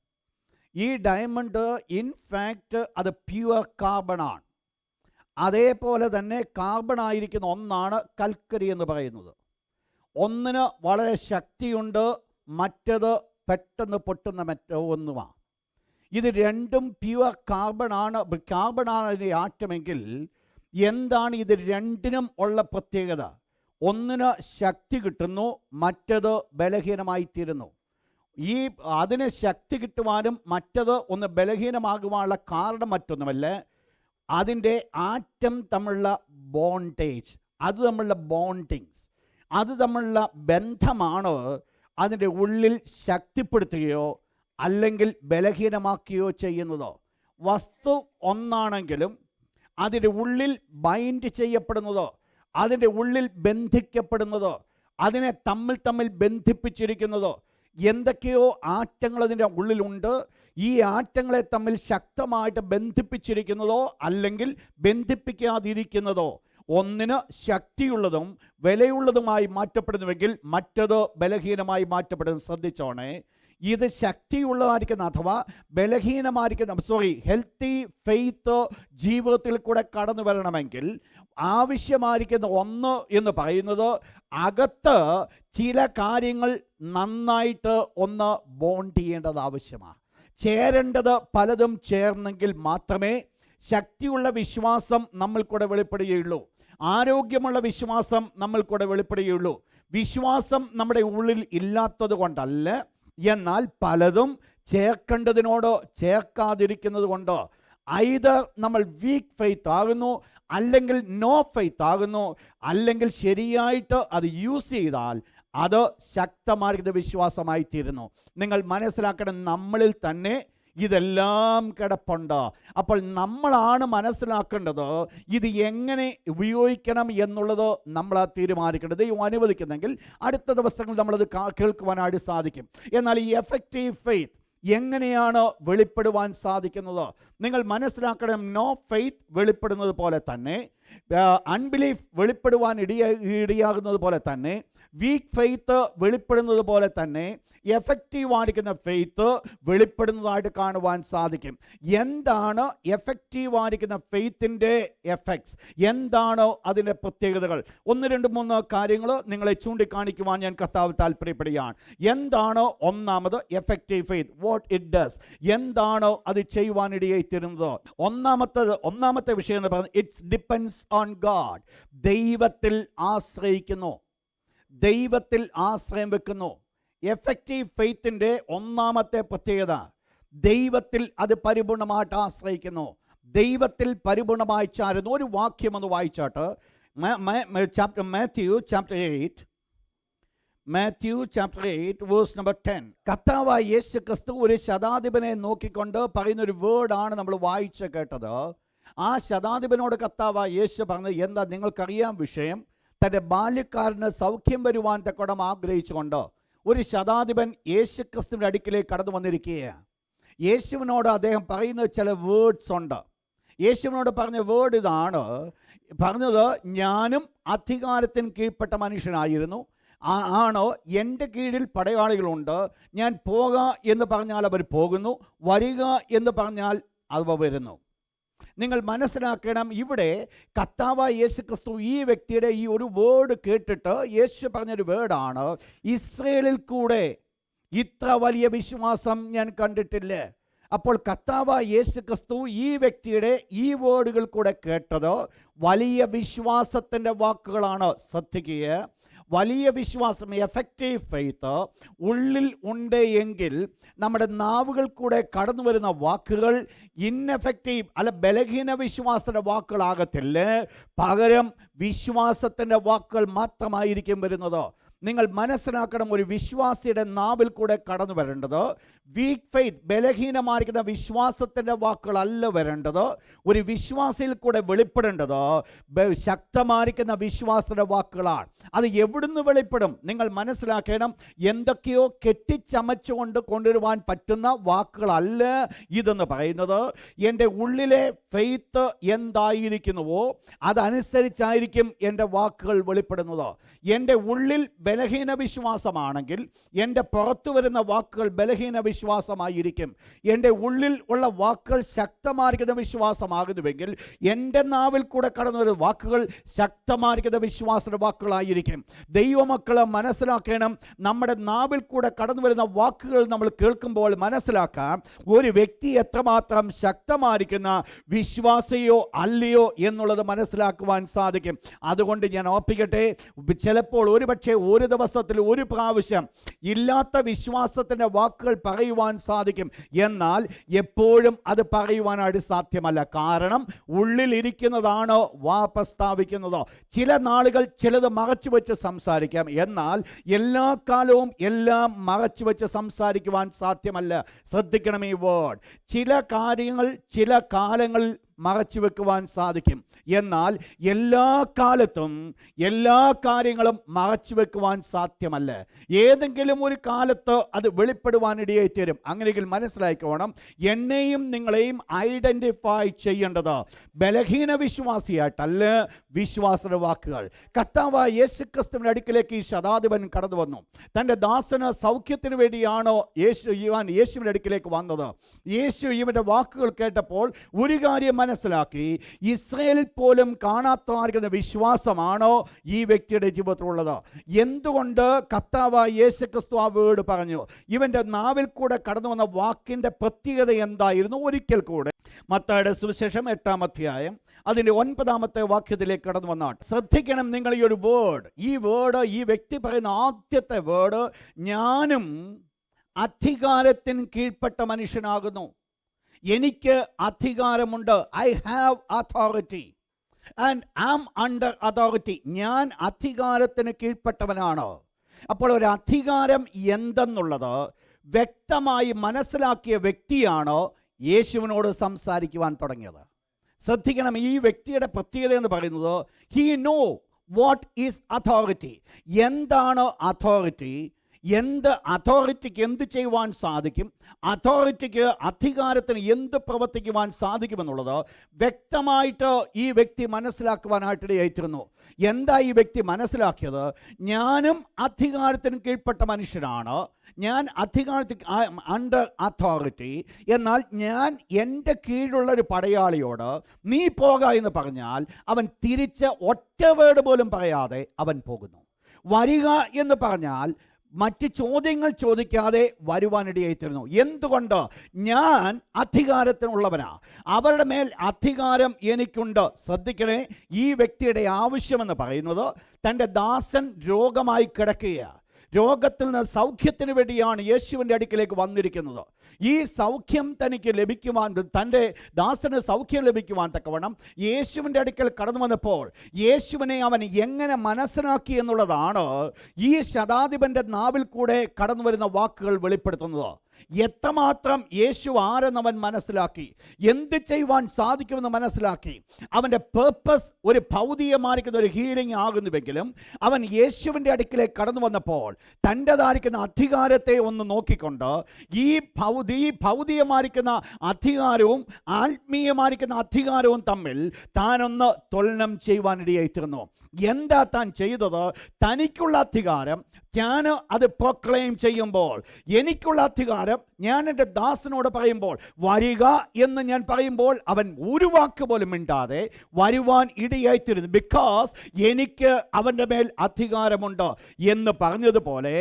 ഈ ഡയമണ്ട് ഇൻഫാക്റ്റ് അത് പ്യുവർ കാർബണാണ്. അതേപോലെ തന്നെ കാർബൺ ആയിരിക്കുന്ന ഒന്നാണ് കൽക്കരി എന്ന് പറയുന്നത്. ഒന്നിന് വളരെ ശക്തിയുണ്ട്, മറ്റത് പെട്ടെന്ന് പൊട്ടുന്ന ഒന്നുമാണ്. ഇത് രണ്ടും പ്യുവർ കാർബണാണ്. അതിൻ്റെ ആറ്റമെങ്കിൽ എന്താണ് ഇത് രണ്ടിനും ഉള്ള പ്രത്യേകത? ഒന്നിന് ശക്തി കിട്ടുന്നു, മറ്റത് ബലഹീനമായി തീരുന്നു. അതിന് ശക്തി കിട്ടുവാനും മറ്റത് ഒന്ന് ബലഹീനമാകുവാനുള്ള കാരണം മറ്റൊന്നുമല്ല, അതിൻ്റെ ആറ്റം തമ്മിലുള്ള ബോണ്ടേജ്, അത് തമ്മിലുള്ള ബോണ്ടിങ്സ്, അത് തമ്മിലുള്ള ബന്ധമാണ് അതിൻ്റെ ഉള്ളിൽ ശക്തിപ്പെടുത്തുകയോ അല്ലെങ്കിൽ ബലഹീനമാക്കുകയോ ചെയ്യുന്നത്. വസ്തു ഒന്നാണെങ്കിലും അതിൻ്റെ ഉള്ളിൽ ബൈൻഡ് ചെയ്യപ്പെടുന്നത്, അതിൻ്റെ ഉള്ളിൽ ബന്ധിക്കപ്പെടുന്നത്, അതിനെ തമ്മിൽ ബന്ധിപ്പിച്ചിരിക്കുന്നത് എന്തൊക്കെയോ ആറ്റങ്ങൾ അതിൻ്റെ ഉള്ളിലുണ്ട്. ഈ ആറ്റങ്ങളെ തമ്മിൽ ശക്തമായിട്ട് ബന്ധിപ്പിച്ചിരിക്കുന്നതോ അല്ലെങ്കിൽ ബന്ധിപ്പിക്കാതിരിക്കുന്നതോ ഒന്നിന് ശക്തിയുള്ളതും വിലയുള്ളതുമായി മാറ്റപ്പെടുന്നുവെങ്കിൽ മറ്റത് ബലഹീനമായി മാറ്റപ്പെടുന്നു. ശ്രദ്ധിച്ചോണേ, ഇത് ശക്തിയുള്ളതായിരിക്കുന്ന അഥവാ ബലഹീനമായിരിക്കുന്ന ഹെൽത്തി ഫെയ്ത്ത് ജീവിതത്തിൽ കൂടെ കടന്നു വരണമെങ്കിൽ ആവശ്യമായിരിക്കുന്ന ഒന്ന് എന്ന് പറയുന്നത് അകത്ത് ചില കാര്യങ്ങൾ നന്നായിട്ട് ഒന്ന് ബോണ്ട് ചെയ്യേണ്ടത് ആവശ്യമാണ്. ചേരേണ്ടത് പലതും ചേർന്നെങ്കിൽ മാത്രമേ ശക്തിയുള്ള വിശ്വാസം നമ്മൾക്കൂടെ വെളിപ്പെടുകയുള്ളൂ, ആരോഗ്യമുള്ള വിശ്വാസം നമ്മൾക്കൂടെ വെളിപ്പെടുകയുള്ളൂ. വിശ്വാസം നമ്മുടെ ഉള്ളിൽ ഇല്ലാത്തത് കൊണ്ടല്ല, എന്നാൽ പലതും ചേർക്കേണ്ടതിനോട് ചേർക്കാതിരിക്കുന്നത് കൊണ്ട് ഐദർ നമ്മൾ വീക്ക് ഫെയ്ത്ത് ആകുന്നു, അല്ലെങ്കിൽ നോ ഫെയ്ത്ത് ആകുന്നു, അല്ലെങ്കിൽ ശരിയായിട്ട് അത് യൂസ് ചെയ്താൽ അത് ശക്തമാർഗ വിശ്വാസമായി തീരുന്നു. നിങ്ങൾ മനസ്സിലാക്കണം, നമ്മളിൽ തന്നെ ഇതെല്ലാം കിടപ്പുണ്ട്. അപ്പോൾ നമ്മളാണ് മനസ്സിലാക്കേണ്ടത് ഇത് എങ്ങനെ ഉപയോഗിക്കണം എന്നുള്ളത് നമ്മൾ തീരുമാനിക്കേണ്ടത്. ദൈവം അനുവദിക്കുന്നെങ്കിൽ അടുത്ത ദിവസങ്ങളിൽ നമ്മളത് കേൾക്കുവാനായിട്ട് സാധിക്കും. എന്നാൽ ഈ എഫക്റ്റീവ് ഫെയ്ത്ത് എങ്ങനെയാണ് വെളിപ്പെടുവാൻ സാധിക്കുന്നത്? നിങ്ങൾ മനസ്സിലാക്കണം, നോ ഫെയ്ത്ത് വെളിപ്പെടുന്നത് പോലെ തന്നെ, അൺബിലീഫ് വെളിപ്പെടുവാൻ ഇടയാകുന്നത് പോലെ തന്നെ, വീക്ക് ഫെയ്ത്ത് വെളിപ്പെടുന്നത് പോലെ തന്നെ എഫക്റ്റീവ് ആയിരിക്കുന്ന ഫെയ്ത്ത് വെളിപ്പെടുന്നതായിട്ട് കാണുവാൻ സാധിക്കും. എന്താണ് എഫക്റ്റീവ് ആയിരിക്കുന്ന ഫെയ്ത്തിൻ്റെ എഫക്ട്സ്? എന്താണ് അതിൻ്റെ പ്രത്യേകതകൾ? 1, 2, 3 കാര്യങ്ങൾ നിങ്ങളെ ചൂണ്ടിക്കാണിക്കുവാൻ ഞാൻ കർത്താവ് താല്പര്യപ്പെടുകയാണ്. എന്താണ് ഒന്നാമത് effective faith? What it does? എന്താണ് അത് ചെയ്യുവാനിടയായി തീരുന്നത്? ഒന്നാമത്തെ വിഷയം എന്ന് പറയുന്നത് ഇറ്റ്സ് ഡിപ്പെൻഡ്സ് ഓൺ ഗാഡ്. ദൈവത്തിൽ ആശ്രയിക്കുന്നു, ദൈവത്തിൽ ആശ്രയം വെക്കുന്നു. എഫക്റ്റീവ് ഫെയ്ത്തിൻ്റെ ഒന്നാമത്തെ പ്രത്യേകത, ദൈവത്തിൽ അത് പരിപൂർണമായിട്ട് ആശ്രയിക്കുന്നു. ദൈവത്തിൽ പരിപൂർണമായി ചാരുന്നു. ഒരു വാക്യം ഒന്ന് വായിച്ചാട്ട്, മാത്യു ചാപ്റ്റർ 8 വേഴ്സ് നമ്പർ 10. കർത്താവായ യേശു ക്രിസ്തു ഒരു ശതാധിപനെ നോക്കിക്കൊണ്ട് പറയുന്നൊരു വേർഡാണ് നമ്മൾ വായിച്ച് കേട്ടത്. ആ ശതാധിപനോട് കർത്താവായ യേശു പറഞ്ഞത് എന്താ? നിങ്ങൾക്കറിയാം വിഷയം. തൻ്റെ ബാല്യക്കാരന് സൗഖ്യം വരുവാൻ തക്കോടം ആഗ്രഹിച്ചുകൊണ്ട് ഒരു ശതാധിപൻ യേശു ക്രിസ്തുവിൻ്റെ അടുക്കിലേക്ക് കടന്നു വന്നിരിക്കുകയാണ്. യേശുവിനോട് അദ്ദേഹം പറയുന്ന ചില വേർഡ്സ് ഉണ്ട്. യേശുവിനോട് പറഞ്ഞ വേർഡ് ഇതാണ് പറഞ്ഞത്: ഞാനും അധികാരത്തിന് കീഴ്പ്പെട്ട മനുഷ്യനായിരുന്നു. ആണോ, എൻ്റെ കീഴിൽ പടയാളികളുണ്ട്. ഞാൻ പോക എന്ന് പറഞ്ഞാൽ അവർ പോകുന്നു, വരിക എന്ന് പറഞ്ഞാൽ അവ വരുന്നു. നിങ്ങൾ മനസ്സിലാക്കണം, ഇവിടെ കർത്താവായ യേശു ക്രിസ്തു ഈ വ്യക്തിയുടെ ഈ ഒരു വേർഡ് കേട്ടിട്ട് യേശു പറഞ്ഞൊരു വേർഡാണ്: ഇസ്രയേലിൽ കൂടെ ഇത്ര വലിയ വിശ്വാസം ഞാൻ കണ്ടിട്ടില്ല. അപ്പോൾ കർത്താവായ യേശു ക്രിസ്തു ഈ വ്യക്തിയുടെ ഈ വേർഡുകൾ കൂടെ കേട്ടത് വലിയ വിശ്വാസത്തിൻ്റെ വാക്കുകളാണ്. ശ്രദ്ധിക്കുക, വലിയ വിശ്വാസം, എഫക്റ്റീവ് ഫെയ്ത്ത് ഉള്ളിൽ ഉണ്ട് എങ്കിൽ നമ്മുടെ നാവുകൾ കൂടെ കടന്നു വരുന്ന വാക്കുകൾ ഇൻഎഫക്റ്റീവ് അല്ല ബലഹീന വിശ്വാസത്തിൻ്റെ വാക്കുകളാകത്തില്ല. പകരം വിശ്വാസത്തിൻ്റെ വാക്കുകൾ മാത്രമായിരിക്കും വരുന്നത്. നിങ്ങൾ മനസ്സിലാക്കണം, ഒരു വിശ്വാസിയുടെ നാവിൽ കൂടെ കടന്നു വരേണ്ടത് വീക്ക് ഫെയ്ത്ത്, ബലഹീനമായിരിക്കുന്ന വിശ്വാസത്തിൻ്റെ വാക്കുകളല്ല വരേണ്ടത്. ഒരു വിശ്വാസിയിൽ കൂടെ വെളിപ്പെടേണ്ടത് ശക്തമായിരിക്കുന്ന വിശ്വാസത്തിൻ്റെ വാക്കുകളാണ്. അത് എവിടുന്ന് വെളിപ്പെടും? നിങ്ങൾ മനസ്സിലാക്കണം, എന്തൊക്കെയോ കെട്ടിച്ചമച്ചുകൊണ്ട് കൊണ്ടുവരുവാൻ പറ്റുന്ന വാക്കുകളല്ല ഇതെന്ന് പറയുന്നത്. എൻ്റെ ഉള്ളിലെ ഫെയ്ത്ത് എന്തായിരിക്കുന്നുവോ അതനുസരിച്ചായിരിക്കും എൻ്റെ വാക്കുകൾ വെളിപ്പെടുന്നത്. എൻ്റെ ഉള്ളിൽ ബലഹീന വിശ്വാസമാണെങ്കിൽ എൻ്റെ പുറത്തു വരുന്ന വാക്കുകൾ ബലഹീന വിശ്വാസമായിരിക്കും. എൻ്റെ ഉള്ളിൽ ഉള്ള വാക്കുകൾ ശക്തമായിരിക്കുന്ന വിശ്വാസമാകുന്നുവെങ്കിൽ എൻ്റെ നാവിൽ കൂടെ കടന്നു വരുന്ന വാക്കുകൾ ശക്തമായിരിക്കുന്ന വിശ്വാസയുടെ വാക്കുകളായിരിക്കും. ദൈവമക്കളെ മനസ്സിലാക്കണം, നമ്മുടെ നാവിൽ കൂടെ കടന്നു വരുന്ന വാക്കുകൾ നമ്മൾ കേൾക്കുമ്പോൾ മനസ്സിലാക്കാം ഒരു വ്യക്തി എത്രമാത്രം ശക്തമായിരിക്കുന്ന വിശ്വാസിയോ അല്ലയോ എന്നുള്ളത് മനസ്സിലാക്കുവാൻ സാധിക്കും. അതുകൊണ്ട് ഞാൻ ഓർപ്പിക്കട്ടെ, ചിലപ്പോൾ ഒരുപക്ഷെ ഒരു ദിവസത്തിൽ ഒരു പ്രാവശ്യം ഇല്ലാത്ത വിശ്വാസത്തിൻ്റെ വാക്കുകൾ പറയുവാൻ സാധിക്കും. എന്നാൽ എപ്പോഴും അത് പറയുവാനായിട്ട് സാധ്യമല്ല. കാരണം ഉള്ളിലിരിക്കുന്നതാണ് വാ പ്രസ്താവിക്കുന്നത്. ചില നാളുകൾ ചിലത് മറച്ചു വെച്ച് സംസാരിക്കാം, എന്നാൽ എല്ലാ കാലവും എല്ലാം മറച്ചു വെച്ച് സംസാരിക്കുവാൻ സാധ്യമല്ല. ശ്രദ്ധിക്കണം ഈ വേർഡ്. ചില കാര്യങ്ങൾ ചില കാലങ്ങളിൽ മറച്ചു വെക്കുവാൻ സാധിക്കും, എന്നാൽ എല്ലാ കാലത്തും എല്ലാ കാര്യങ്ങളും മറച്ചു വെക്കുവാൻ സാധ്യമല്ല. ഏതെങ്കിലും ഒരു കാലത്ത് അത് വെളിപ്പെടുവാനിടയായി തീരും. അങ്ങനെയെങ്കിൽ മനസ്സിലാക്കണം, എന്നെയും നിങ്ങളെയും ഐഡൻറ്റിഫൈ ചെയ്യേണ്ടത് ബലഹീന വിശ്വാസിയായിട്ടല്ല, വിശ്വാസയുടെ വാക്കുകൾ. കർത്താവായ യേശു ക്രിസ്തുവിന്റെ അടുക്കിലേക്ക് ഈ ശതാധിപൻ കടന്നു വന്നു. തൻ്റെ ദാസന് സൗഖ്യത്തിന് വേണ്ടിയാണോ യേശുവിൻ്റെ അടുക്കിലേക്ക് വന്നത്? യേശു ഇവൻ്റെ വാക്കുകൾ കേട്ടപ്പോൾ ഒരു കാര്യം മനസ്സിലാക്കി, ഇസ്രയേലിൽ പോലും കാണാത്ത വിശ്വാസമാണോ ഈ വ്യക്തിയുടെ ജീവിതത്തിലുള്ളത്? എന്തുകൊണ്ട് കർത്താവായ യേശു ക്രിസ്തു ആ വേർഡ് പറഞ്ഞു? ഇവൻ്റെ നാവിൽ കൂടെ കടന്നു വന്ന വാക്കിൻ്റെ പ്രത്യേകത എന്തായിരുന്നു? ഒരിക്കൽ കൂടെ മത്തായിയുടെ സുവിശേഷം 8-ാം അധ്യായം അതിൻ്റെ 9-ാമത്തെ വാക്യത്തിലേക്ക് കടന്നു വന്നാട്ട് ശ്രദ്ധിക്കണം നിങ്ങൾ ഈ ഒരു വേർഡ്. ഈ വേർഡ്, ഈ വ്യക്തി പറയുന്ന ആദ്യത്തെ വേർഡ്, ഞാനും അധികാരത്തിന് കീഴ്പ്പെട്ട മനുഷ്യനാകുന്നു. എനിക്ക് അധികാരമുണ്ട്. I have authority and I am under authority. ഞാൻ അധികാരത്തിന് കീഴ്പ്പെട്ടവനാണ്. അപ്പോൾ ഒരു അധികാരം എന്തെന്നുള്ളത് വ്യക്തമായി മനസ്സിലാക്കിയ വ്യക്തിയാണ് യേശുവിനോട് സംസാരിക്കുവാൻ തുടങ്ങിയത്. ശ്രദ്ധിക്കണം, ഈ വ്യക്തിയുടെ പ്രത്യേകത എന്ന് പറയുന്നത് he no what is authority. എന്താണ് അതോറിറ്റി? അതോറിറ്റിക്ക് എന്ത് ചെയ്യുവാൻ സാധിക്കും, അതോറിറ്റിക്ക് അധികാരത്തിന് എന്ത് പ്രവർത്തിക്കുവാൻ സാധിക്കുമെന്നുള്ളത് വ്യക്തമായിട്ട് ഈ വ്യക്തി മനസ്സിലാക്കുവാനായിട്ടിടയായിത്തീരുന്നു. എന്താ ഈ വ്യക്തി മനസ്സിലാക്കിയത്? ഞാനും അധികാരത്തിന് കീഴ്പ്പെട്ട മനുഷ്യനാണ്, ഞാൻ അധികാരത്തിൽ അണ്ടർ അതോറിറ്റി. എന്നാൽ ഞാൻ എൻ്റെ കീഴിലുള്ള ഒരു പടയാളിയോട് നീ പോക എന്ന് പറഞ്ഞാൽ അവൻ തിരിച്ച് ഒറ്റ വേർഡ് പോലും പറയാതെ അവൻ പോകുന്നു. വരിക എന്ന് പറഞ്ഞാൽ മറ്റ് ചോദ്യങ്ങൾ ചോദിക്കാതെ വരുവാനിടയായിത്തീരുന്നു. എന്തുകൊണ്ട്? ഞാൻ അധികാരത്തിനുള്ളവനാ, അവരുടെ മേൽ അധികാരം എനിക്കുണ്ട്. ശ്രദ്ധിക്കണേ, ഈ വ്യക്തിയുടെ ആവശ്യമെന്ന് പറയുന്നത് തൻ്റെ ദാസൻ രോഗമായി കിടക്കുകയാണ്. രോഗത്തിൽ നിന്ന് സൗഖ്യത്തിന് വേണ്ടിയാണ് യേശുവിൻ്റെ അടുക്കിലേക്ക് വന്നിരിക്കുന്നത്. ഈ സൗഖ്യം തനിക്ക് ലഭിക്കുവാൻ, തൻ്റെ ദാസന് സൗഖ്യം ലഭിക്കുവാൻ തക്കവണ്ണം യേശുവിൻ്റെ അടുക്കൽ കടന്നു വന്നപ്പോൾ യേശുവിനെ അവൻ എങ്ങനെ മനസ്സിലാക്കി എന്നുള്ളതാണ് ഈ ശതാധിപൻ്റെ നാവിൽ കൂടെ കടന്നു വരുന്ന വാക്കുകൾ വെളിപ്പെടുത്തുന്നത്. എത്രമാത്രം യേശു ആരെന്നവൻ മനസ്സിലാക്കി, എന്ത് ചെയ്യുവാൻ സാധിക്കുമെന്ന് മനസ്സിലാക്കി. അവൻ്റെ പേർപ്പസ് ഒരു ഭൗതികമായിരിക്കുന്ന ഒരു ഹീലിംഗ് ആകുന്നുവെങ്കിലും അവൻ യേശുവിൻ്റെ അടുക്കിലേക്ക് കടന്നു വന്നപ്പോൾ തൻ്റെതായിരിക്കുന്ന അധികാരത്തെ ഒന്ന് നോക്കിക്കൊണ്ട് ഈ ഭൗതികമായിരിക്കുന്ന അധികാരവും ആത്മീയമായിരിക്കുന്ന അധികാരവും തമ്മിൽ താനൊന്ന് തുലനം ചെയ്യുവാനിടയായിത്തീർന്നു. എന്താ താൻ ചെയ്തത്? തനിക്കുള്ള അധികാരം ഞാൻ അത് പ്രൊക്ലെയിം ചെയ്യുമ്പോൾ, എനിക്കുള്ള അധികാരം ഞാൻ എൻ്റെ ദാസനോട് പറയുമ്പോൾ, വരിക എന്ന് ഞാൻ പറയുമ്പോൾ അവൻ ഒരു വാക്ക് പോലും മിണ്ടാതെ വരുവാൻ ഇടയായിത്തീരുന്നു. ബിക്കോസ് എനിക്ക് അവൻ്റെ മേൽ അധികാരമുണ്ട് എന്ന് പറഞ്ഞതുപോലെ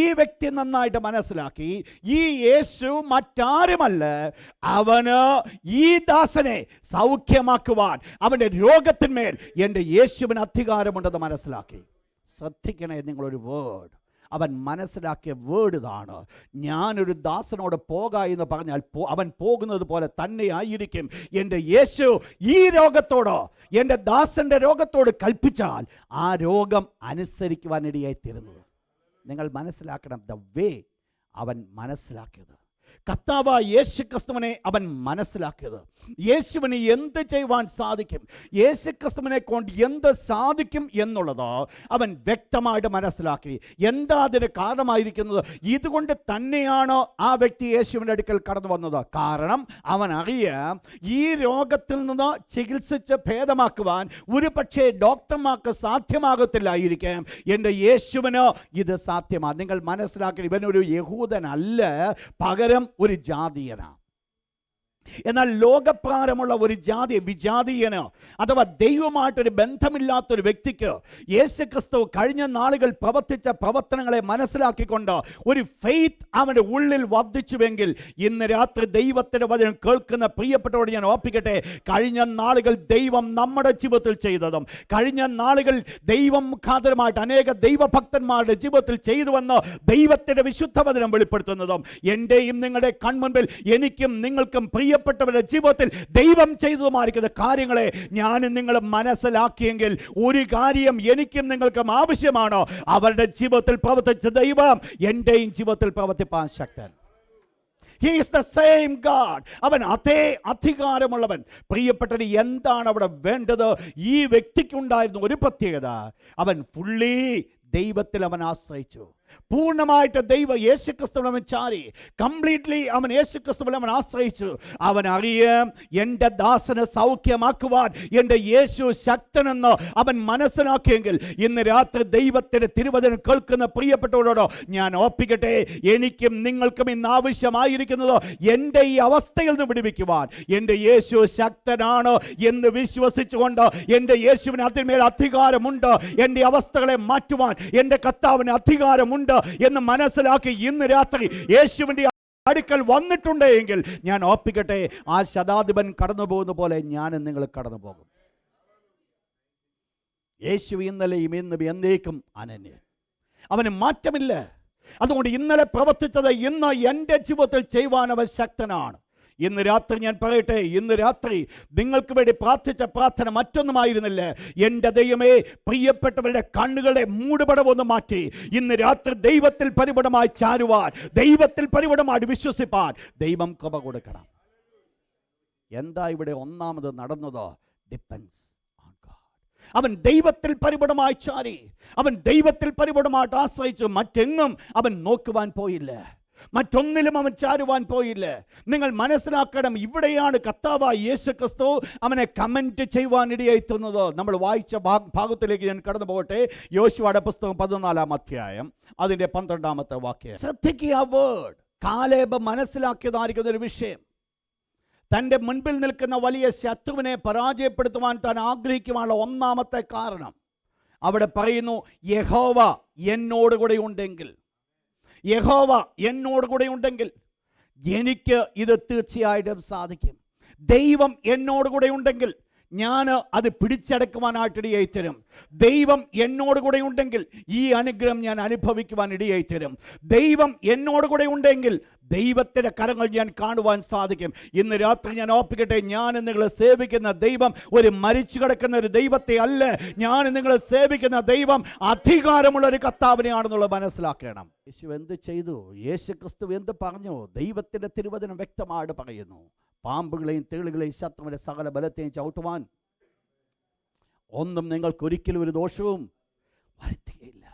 ഈ വ്യക്തി നന്നായിട്ട് മനസ്സിലാക്കി, ഈ യേശു മറ്റാരുമല്ല, അവന് ഈ ദാസനെ സൗഖ്യമാക്കുവാൻ, അവൻ്റെ രോഗത്തിന്മേൽ എൻ്റെ യേശുവിന് അധികാരമുണ്ടെന്ന് മനസ്സിലാക്കി. ശ്രദ്ധിക്കണേ നിങ്ങളൊരു വേർഡ്, അവൻ മനസ്സിലാക്കിയ വേർഡ് ഇതാണ്: ഞാനൊരു ദാസനോട് പോക എന്ന് പറഞ്ഞാൽ അവൻ പോകുന്നത് പോലെ തന്നെ ആയിരിക്കും എൻ്റെ യേശു ഈ രോഗത്തോട്, എൻ്റെ ദാസൻ്റെ രോഗത്തോട് കൽപ്പിച്ചാൽ ആ രോഗം അനുസരിക്കുവാനിടയായിത്തീരുന്നത്. നിങ്ങൾ മനസ്സിലാക്കണം ദ വേ അവൻ മനസ്സിലാക്കിയത്. കർത്താവായ യേശു ക്രിസ്തുവിനെ അവൻ മനസ്സിലാക്കിയത്. യേശുവിന് എന്ത് ചെയ്യുവാൻ സാധിക്കും, യേശു ക്രിസ്തുവിനെ കൊണ്ട് എന്ത് സാധിക്കും എന്നുള്ളത് അവൻ വ്യക്തമായിട്ട് മനസ്സിലാക്കി. എന്താ അതിന് കാരണമായിരിക്കുന്നത്? ഇതുകൊണ്ട് തന്നെയാണ് ആ വ്യക്തി യേശുവിൻ്റെ അടുക്കൽ കടന്നു വന്നത്. കാരണം അവൻ അറിയാം, ഈ രോഗത്തിൽ നിന്ന് ചികിത്സിച്ച് ഭേദമാക്കുവാൻ ഒരു പക്ഷേ ഡോക്ടർമാർക്ക് സാധ്യമാകത്തില്ലായിരിക്കാം, എൻ്റെ യേശുവിന് ഇത് സാധ്യമാണ്. നിങ്ങൾ മനസ്സിലാക്കി, ഇവനൊരു യഹൂദനല്ല, പകരം ഒരു ജാതീയനാണ്. എന്നാൽ ലോകപ്രാരമുള്ള ഒരു വിജാതീയന് അഥവാ ദൈവമായിട്ടൊരു ബന്ധമില്ലാത്തൊരു വ്യക്തിക്ക് യേശുക്രിസ്തു കഴിഞ്ഞ നാളുകൾ പ്രവർത്തിച്ച പ്രവർത്തനങ്ങളെ മനസ്സിലാക്കിക്കൊണ്ട് ഒരു ഫെയ്ത്ത് അവൻ്റെ ഉള്ളിൽ വർദ്ധിച്ചുവെങ്കിൽ, ഇന്ന് രാത്രി ദൈവത്തിൻ്റെ വചനം കേൾക്കുന്ന പ്രിയപ്പെട്ടവരോട് ഞാൻ ഓർപ്പിക്കട്ടെ, കഴിഞ്ഞ നാളുകൾ ദൈവം നമ്മുടെ ജീവിതത്തിൽ ചെയ്തതും, കഴിഞ്ഞ നാളുകൾ ദൈവം മുഖാന്തരമായിട്ട് അനേക ദൈവഭക്തന്മാരുടെ ജീവിതത്തിൽ ചെയ്തുവെന്ന് ദൈവത്തിൻ്റെ വിശുദ്ധ വചനം വെളിപ്പെടുത്തുന്നതും എൻ്റെയും നിങ്ങളുടെ കൺമുൻപിൽ എനിക്കും നിങ്ങൾക്കും പ്രിയപ്പെട്ടവരുടെ ജീവിതത്തിൽ ദൈവം ചെയ്തതുമായിരിക്കുന്ന കാര്യങ്ങളെ ഞാനും നിങ്ങൾ മനസ്സിലാക്കിയെങ്കിൽ, ഒരു കാര്യം എനിക്കും നിങ്ങൾക്കും ആവശ്യമാണോ? അവരുടെ ജീവിതത്തിൽ പ്രവർത്തിച്ച ദൈവം എൻ്റെയും ജീവിതത്തിൽ പ്രവർത്തിപ്പാൻ ശക്തൻ. He is the same God. അവൻ അതേ അധികാരമുള്ളവൻ. പ്രിയപ്പെട്ടവർ, എന്താണ് അവിടെ വേണ്ടത്? ഈ വ്യക്തിക്കുണ്ടായിരുന്ന ഒരു പ്രത്യേകത, അവൻ ഫുള്ളി ദൈവത്തിൽ അവൻ ആശ്രയിച്ചു. പൂർണ്ണമായിട്ട് യേശുക്രിസ്തുവിൽ അവൻ ചാരി, കംപ്ലീറ്റ്ലി അവൻ യേശുക്രിസ്തുവിൽ അവൻ ആശ്രയിച്ചു. അവൻ അറിയാം, എൻ്റെ ദാസനെ സൗഖ്യമാക്കുവാൻ എൻ്റെ യേശു ശക്തനെന്ന് അവൻ മനസ്സിലാക്കിയെങ്കിൽ, ഇന്ന് രാത്രി ദൈവത്തിൻ്റെ തിരുവചനം കേൾക്കുന്ന പ്രിയപ്പെട്ടവരോട് ഞാൻ ഓർപ്പിക്കട്ടെ, എനിക്കും നിങ്ങൾക്കും ഇന്ന് ആവശ്യമായിരിക്കുന്നത് എൻ്റെ ഈ അവസ്ഥയിൽ നിന്ന് വിടുവിക്കുവാൻ എൻ്റെ യേശു ശക്തനാണ് എന്ന് വിശ്വസിച്ചുകൊണ്ട്, എൻ്റെ യേശുവിന് അതിന്മേൽ അധികാരമുണ്ട്, എൻ്റെ അവസ്ഥകളെ മാറ്റുവാൻ എൻ്റെ കർത്താവിന് അധികാരമുണ്ട് എന്ന് മനസ്സിലാക്കി ഇന്ന് രാത്രി യേശുവിന്റെ അടുക്കൽ വന്നിട്ടുണ്ടെങ്കിൽ ഞാൻ ഓർപ്പിക്കട്ടെ, ആ ശതാധിപൻ കടന്നു പോകുന്ന പോലെ ഞാനും നിങ്ങൾ കടന്നു പോകും. യേശു ഇന്നലെയും ഇന്നും എന്നേക്കും അനന്യൻ, അവന് മാറ്റമില്ല. അതുകൊണ്ട് ഇന്നലെ പ്രവർത്തിച്ചത് ഇന്ന് എൻ്റെ ജീവിതത്തിൽ ചെയ്യുവാൻ അവൻ ശക്തനാണ്. ഇന്ന് രാത്രി ഞാൻ പറയട്ടെ, ഇന്ന് രാത്രി നിങ്ങൾക്ക് വേണ്ടി പ്രാർത്ഥിച്ച പ്രാർത്ഥന മറ്റൊന്നുമായിരുന്നില്ല. എൻ്റെ ദൈവമേ, പ്രിയപ്പെട്ടവരുടെ കണ്ണുകളെ മൂടുപടമൊന്ന് മാറ്റി ഇന്ന് രാത്രി ദൈവത്തിൽ പരിപടമായി ചാരുവാൻ, ദൈവത്തിൽ പരിപടമായി വിശ്വസിപ്പാൻ ദൈവം കൃപ കൊടുക്കണം. എന്താ ഇവിടെ ഒന്നാമത് നടന്നത്? Depends on God. അവൻ ദൈവത്തിൽ പരിപടമായി ചാരി, അവൻ ദൈവത്തിൽ പരിപടമായിട്ട് ആശ്രയിച്ചു. മറ്റെങ്ങും അവൻ നോക്കുവാൻ പോയില്ല, മറ്റൊന്നിലും അവൻ ചാരുവാൻ പോയില്ല. നിങ്ങൾ മനസ്സിലാക്കണം, ഇവിടെയാണ് കർത്താവായ യേശുക്രിസ്തു അവനെ കമന്റ് ചെയ്യുവാനിടയായിത്തുന്നത്. നമ്മൾ വായിച്ച ഭാഗത്തിലേക്ക് ഞാൻ കടന്നു പോകട്ടെ. യോശുവയുടെ പുസ്തകം 14-ാം അധ്യായം അതിൻ്റെ 12-ാമത്തെ വാക്യം ശ്രദ്ധിക്കുക. വേർഡ് കാലേബ് മനസ്സിലാക്കിയതായിരിക്കുന്ന ഒരു വിഷയം, തൻ്റെ മുൻപിൽ നിൽക്കുന്ന വലിയ ശത്രുവിനെ പരാജയപ്പെടുത്തുവാൻ താൻ ആഗ്രഹിക്കുവാനുള്ള ഒന്നാമത്തെ കാരണം അവിടെ പറയുന്നു, യഹോവ എന്നോടുകൂടെ ഉണ്ടെങ്കിൽ, യഹോവ എന്നോടുകൂടെ ഉണ്ടെങ്കിൽ എനിക്ക് ഇത് തീർച്ചയായിട്ടും സാധിക്കും. ദൈവം എന്നോടുകൂടെ ഉണ്ടെങ്കിൽ ഞാൻ അത് പിടിച്ചെടുക്കുവാനായിട്ട് ഇടയായി തരും. ദൈവം എന്നോട് കൂടെ ഉണ്ടെങ്കിൽ ഈ അനുഗ്രഹം ഞാൻ അനുഭവിക്കുവാൻ ഇടയായി തരും. ദൈവം എന്നോട് കൂടെ ഉണ്ടെങ്കിൽ ദൈവത്തിൻ്റെ കരങ്ങൾ ഞാൻ കാണുവാൻ സാധിക്കും. ഇന്ന് രാത്രി ഞാൻ ഓർപ്പിക്കട്ടെ, ഞാൻ നിങ്ങൾ സേവിക്കുന്ന ദൈവം ഒരു മരിച്ചു കിടക്കുന്ന ഒരു ദൈവത്തെ അല്ല. ഞാൻ നിങ്ങൾ സേവിക്കുന്ന ദൈവം അധികാരമുള്ള ഒരു കർത്താവിനെയാണെന്നുള്ളത് മനസ്സിലാക്കണം. യേശു എന്ത് ചെയ്തു? യേശു ക്രിസ്തു എന്ത് പറഞ്ഞു? ദൈവത്തിൻ്റെ തിരുവചനം വ്യക്തമായിട്ട് പറയുന്നു, പാമ്പുകളെയും തേളുകളെയും ശത്രുവിൻ്റെ സകല ബലത്തെയും ചവിട്ടുവാൻ ഒന്നും നിങ്ങൾക്ക് ഒരിക്കലും ഒരു ദോഷവും വരുത്തുകയില്ല.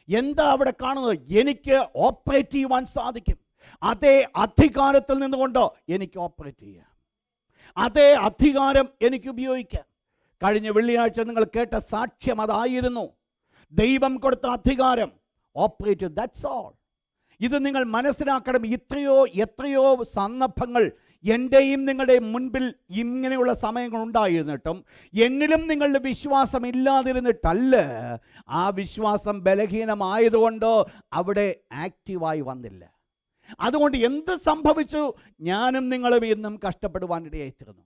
എന്താ അവിടെ കാണുന്നത്? എനിക്ക് ഓപ്പറേറ്റ് ചെയ്യുവാൻ സാധിക്കും. അതേ അധികാരത്തിൽ നിന്നുകൊണ്ട് എനിക്ക് ഓപ്പറേറ്റ് ചെയ്യാം. അതേ അധികാരം എനിക്ക് ഉപയോഗിക്കാം. കഴിഞ്ഞ വെള്ളിയാഴ്ച നിങ്ങൾ കേട്ട സാക്ഷ്യം അതായിരുന്നു. ദൈവം കൊടുത്ത അധികാരം ഓപ്പറേറ്റ്. That's all. ഇത് നിങ്ങൾ മനസ്സിലാക്കണം. എത്രയോ സന്ദർഭങ്ങൾ എൻ്റെയും നിങ്ങളുടെയും മുൻപിൽ ഇങ്ങനെയുള്ള സമയങ്ങൾ ഉണ്ടായിരുന്നിട്ടും എന്നിലും നിങ്ങളുടെ വിശ്വാസം ഇല്ലാതിരുന്നിട്ടല്ല, ആ വിശ്വാസം ബലഹീനമായതുകൊണ്ട് അവിടെ ആക്റ്റീവായി വന്നില്ല. അതുകൊണ്ട് എന്ത് സംഭവിച്ചു? ഞാനും നിങ്ങളും ഇന്നും കഷ്ടപ്പെടുവാനിടയായിത്തീർന്നു.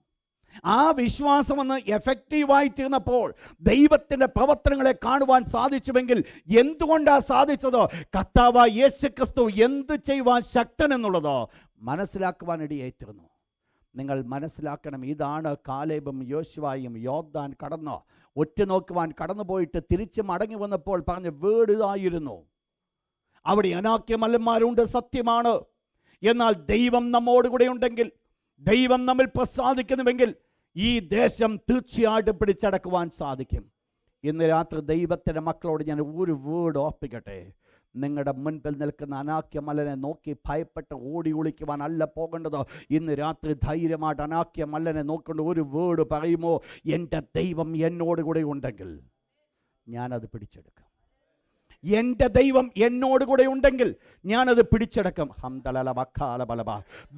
ആ വിശ്വാസം ഒന്ന് എഫക്റ്റീവായി തീർന്നപ്പോൾ ദൈവത്തിൻ്റെ പ്രവർത്തനങ്ങളെ കാണുവാൻ സാധിച്ചുവെങ്കിൽ എന്തുകൊണ്ടാണ് സാധിച്ചത്? കർത്താവ് യേശുക്രിസ്തു എന്ത് ചെയ്യുവാൻ ശക്തൻ എന്നുള്ളത് മനസ്സിലാക്കുവാനിടയായിത്തീർന്നു. നിങ്ങൾ മനസ്സിലാക്കണം, ഇതാണ് കാലേബും യോശുവയും യോർദാൻ കടന്ന് ഒറ്റുനോക്കുവാൻ കടന്നുപോയിട്ട് തിരിച്ച് മടങ്ങി വന്നപ്പോൾ പറഞ്ഞ വേർഡ് ഇതായിരുന്നു, അവിടെ അനാക്യമല്ലന്മാരുണ്ട്, സത്യമാണ്. എന്നാൽ ദൈവം നമ്മോടുകൂടെ ഉണ്ടെങ്കിൽ, ദൈവം നമ്മിൽ പ്രസാദിക്കുന്നുവെങ്കിൽ ഈ ദേശം തീർച്ചയായിട്ടും പിടിച്ചടക്കുവാൻ സാധിക്കും. ഇന്ന് രാത്രി ദൈവത്തിൻ്റെ മക്കളോട് ഞാൻ ഒരു വേർഡ് ഓർപ്പിക്കട്ടെ. നിങ്ങളുടെ മുൻപിൽ നിൽക്കുന്ന അനാക്യമല്ലനെ നോക്കി ഭയപ്പെട്ട് ഓടി ഒളിക്കുവാനല്ല പോകേണ്ടത്. ഇന്ന് രാത്രി ധൈര്യമായിട്ട് അനാക്യമല്ലനെ നോക്കേണ്ട ഒരു വേർഡ് പറയുമോ? എൻ്റെ ദൈവം എന്നോട് കൂടെ ഉണ്ടെങ്കിൽ ഞാനത് പിടിച്ചെടുക്കും. എൻ്റെ ദൈവം എന്നോട് കൂടെ ഉണ്ടെങ്കിൽ ഞാനത് പിടിച്ചെടുക്കും. ഹംദലല വക്കാല ബലബ.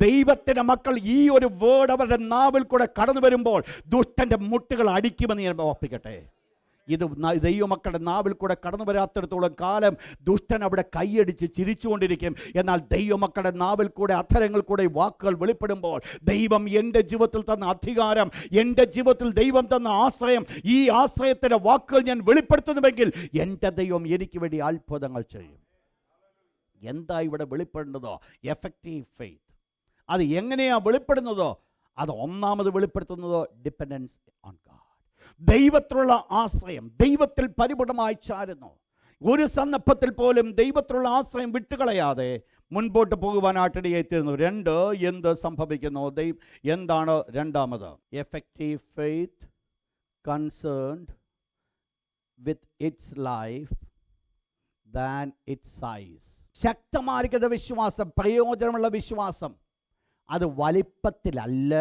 ദൈവത്തിൻ്റെ മക്കൾ ഈ ഒരു വേർഡ് അവരുടെ നാവിൽ കൂടെ കടന്നു വരുമ്പോൾ ദുഷ്ടൻ്റെ മുട്ടുകൾ അടിക്കുമെന്ന് ഞാൻ ഓർപ്പിക്കട്ടെ. ഇത് ദൈവമക്കളുടെ നാവിൽ കൂടെ കടന്നു വരാത്തിടത്തോളം കാലം ദുഷ്ടൻ അവിടെ കൈയടിച്ച് ചിരിച്ചുകൊണ്ടിരിക്കും. എന്നാൽ ദൈവമക്കളുടെ നാവിൽ കൂടെ അധരങ്ങൾ കൂടെ വാക്കുകൾ വെളിപ്പെടുമ്പോൾ ദൈവം എൻ്റെ ജീവിതത്തിൽ തന്ന അധികാരം, എൻ്റെ ജീവിതത്തിൽ ദൈവം തന്ന ആശ്രയം, ഈ ആശ്രയത്തിൻ്റെ വാക്കുകൾ ഞാൻ വെളിപ്പെടുത്തുന്നുവെങ്കിൽ എൻ്റെ ദൈവം എനിക്ക് വേണ്ടി അത്ഭുതങ്ങൾ ചെയ്യും. എന്താ ഇവിടെ വെളിപ്പെടുന്നത്? Effective faith. അത് എങ്ങനെയാണ് വെളിപ്പെടുന്നത്? അത് ഒന്നാമത് വെളിപ്പെടുത്തുന്നത് ഡിപ്പെൻഡൻസ് ഓൺ ഗാഡ്. ദൈവത്തിലുള്ള ആശ്രയം, ദൈവത്തിൽ പരിപൂർണമായി ചാരുന്നു. ഒരു സന്ദർഭത്തിൽ പോലും ദൈവത്തിലുള്ള ആശ്രയം വിട്ടുകളയാതെ മുൻപോട്ട് പോകുവാനായിട്ടിടയായിത്തീരുന്നു. രണ്ട്, എന്ത് സംഭവിക്കുന്നു? എന്താണ് രണ്ടാമത്? Effective faith concerned with its life than its size. ശക്തമായിരിക്കുന്ന വിശ്വാസം, പ്രയോജനമുള്ള വിശ്വാസം, അത് വലിപ്പത്തിലല്ല,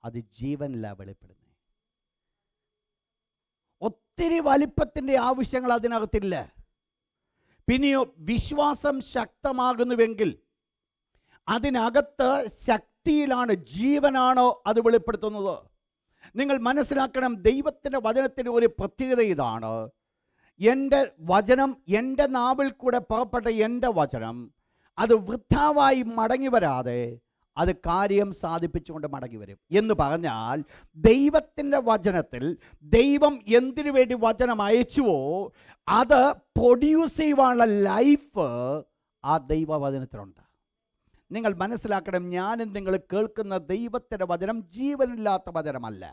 അത് ജീവനിലാണ് വെളിപ്പെടുന്നത്. ഒത്തിരി വലിപ്പത്തിൻ്റെ ആവശ്യങ്ങൾ അതിനകത്തില്ല. പിന്നെയോ വിശ്വാസം ശക്തമാകുന്നുവെങ്കിൽ അതിനകത്ത് ശക്തിയിലാണ്, ജീവനാണോ അത് വെളിപ്പെടുത്തുന്നത്. നിങ്ങൾ മനസ്സിലാക്കണം, ദൈവത്തിൻ്റെ വചനത്തിൻ്റെ ഒരു പ്രത്യേകത ഇതാണ്. എൻ്റെ വചനം, എൻ്റെ നാവിൽ കൂടെ പുറപ്പെട്ട എൻ്റെ വചനം അത് വൃഥാവായി മടങ്ങി വരാതെ അത് കാര്യം സാധിപ്പിച്ചുകൊണ്ട് മടങ്ങി വരും. എന്ന് പറഞ്ഞാൽ ദൈവത്തിൻ്റെ വചനത്തിൽ ദൈവം എന്തിനു വേണ്ടി വചനം അയച്ചുവോ അത് പ്രൊഡ്യൂസ് ചെയ്യുവാനുള്ള ലൈഫ് ആ ദൈവവചനത്തിലുണ്ട്. നിങ്ങൾ മനസ്സിലാക്കണം, ഞാനും നിങ്ങൾ കേൾക്കുന്ന ദൈവത്തിൻ്റെ വചനം ജീവനില്ലാത്ത വചനമല്ല.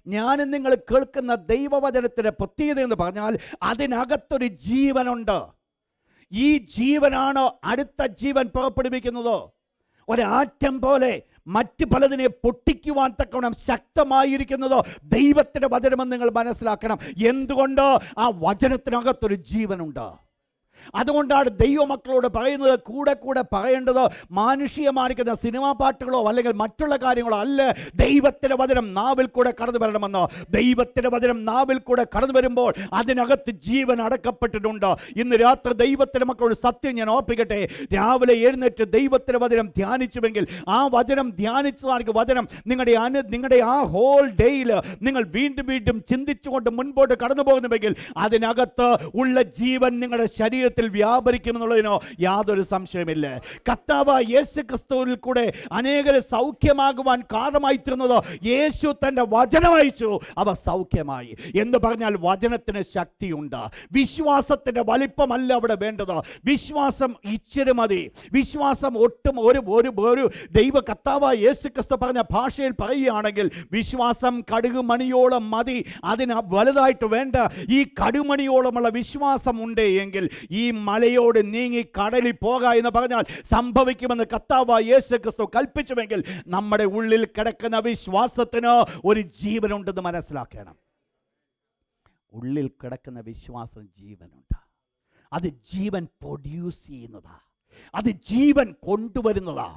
ഞാനും നിങ്ങൾ കേൾക്കുന്ന ദൈവവചനത്തിൻ്റെ പ്രത്യേകത എന്ന് പറഞ്ഞാൽ അതിനകത്തൊരു ജീവനുണ്ട്. ഈ ജീവനാണ് അടുത്ത ജീവൻ പുറപ്പെടുവിക്കുന്നത്. ഒരാറ്റം പോലെ മറ്റ് പലതിനെ പൊട്ടിക്കുവാൻ തക്കവണ്ണം ശക്തമായിരിക്കുന്നത് ദൈവത്തിൻ്റെ വചനമെന്ന് നിങ്ങൾ മനസ്സിലാക്കണം. എന്തുകൊണ്ട്? ആ വചനത്തിനകത്തൊരു ജീവനുണ്ട്. അതുകൊണ്ടാണ് ദൈവമക്കളോട് പറയുന്നത്, കൂടെ കൂടെ പറയേണ്ടത് മാനുഷികമായിരിക്കുന്ന സിനിമാ പാട്ടുകളോ അല്ലെങ്കിൽ മറ്റുള്ള കാര്യങ്ങളോ അല്ല. ദൈവത്തിൻ്റെ വചനം നാവിൽ കൂടെ കടന്നു വരണമെന്ന്. ദൈവത്തിൻ്റെ വചനം നാവിൽ കൂടെ കടന്നു വരുമ്പോൾ അതിനകത്ത് ജീവൻ അടക്കപ്പെട്ടിട്ടുണ്ട്. ഇന്ന് രാത്രി ദൈവത്തിൻ്റെ മക്കളോട് സത്യം ഞാൻ ഓർപ്പിക്കട്ടെ, രാവിലെ എഴുന്നേറ്റ് ദൈവത്തിൻ്റെ വചനം ധ്യാനിച്ചുവെങ്കിൽ ആ വചനം ധ്യാനിച്ചതാണെങ്കിൽ വചനം നിങ്ങളുടെ ആ ഹോൾ ഡേയിൽ നിങ്ങൾ വീണ്ടും വീണ്ടും ചിന്തിച്ചുകൊണ്ട് മുൻപോട്ട് കടന്നു പോകുന്നുവെങ്കിൽ അതിനകത്ത് ഉള്ള ജീവൻ നിങ്ങളുടെ ശരീരത്തിൽ ശരീരത്തിൽ വ്യാപരിക്കുമെന്നുള്ളതിനോ യാതൊരു സംശയമില്ല. കർത്താവ് യേശു ക്രിസ്തുവിൽ കൂടെ അനേകരെ സൗഖ്യമാകുവാൻ കാരണമായി തീർന്നത് യേശു തൻ്റെ വചനം അയച്ചു, അവ സൗഖ്യമായി. എന്ന് പറഞ്ഞാൽ വചനത്തിന് ശക്തിയുണ്ട്. വിശ്വാസത്തിൻ്റെ വലിപ്പമല്ല അവിടെ വേണ്ടത്. വിശ്വാസം ഇച്ചിരി മതി. വിശ്വാസം ഒട്ടും ഒരു ദൈവ കർത്താവായ യേശു ക്രിസ്തു പറഞ്ഞ ഭാഷയിൽ പറയുകയാണെങ്കിൽ വിശ്വാസം കടുകുമണിയോളം മതി. അതിന് വലുതായിട്ട് വേണ്ട. ഈ കടുമണിയോളമുള്ള വിശ്വാസം ഉണ്ട് എങ്കിൽ ഈ മലയോട് നീങ്ങി കടലിൽ പോക എന്ന് പറഞ്ഞാൽ സംഭവിക്കുമെന്ന് കർത്താവായ യേശു ക്രിസ്തു കൽപ്പിച്ചുവെങ്കിൽ നമ്മുടെ ഉള്ളിൽ കിടക്കുന്ന വിശ്വാസത്തിന് ഒരു ജീവനുണ്ടെന്ന് മനസ്സിലാക്കണം. ഉള്ളിൽ കിടക്കുന്ന വിശ്വാസം ജീവനുണ്ട്. അത് ജീവൻ പ്രൊഡ്യൂസ് ചെയ്യുന്നതാ, അത് ജീവൻ കൊണ്ടുവരുന്നതാ.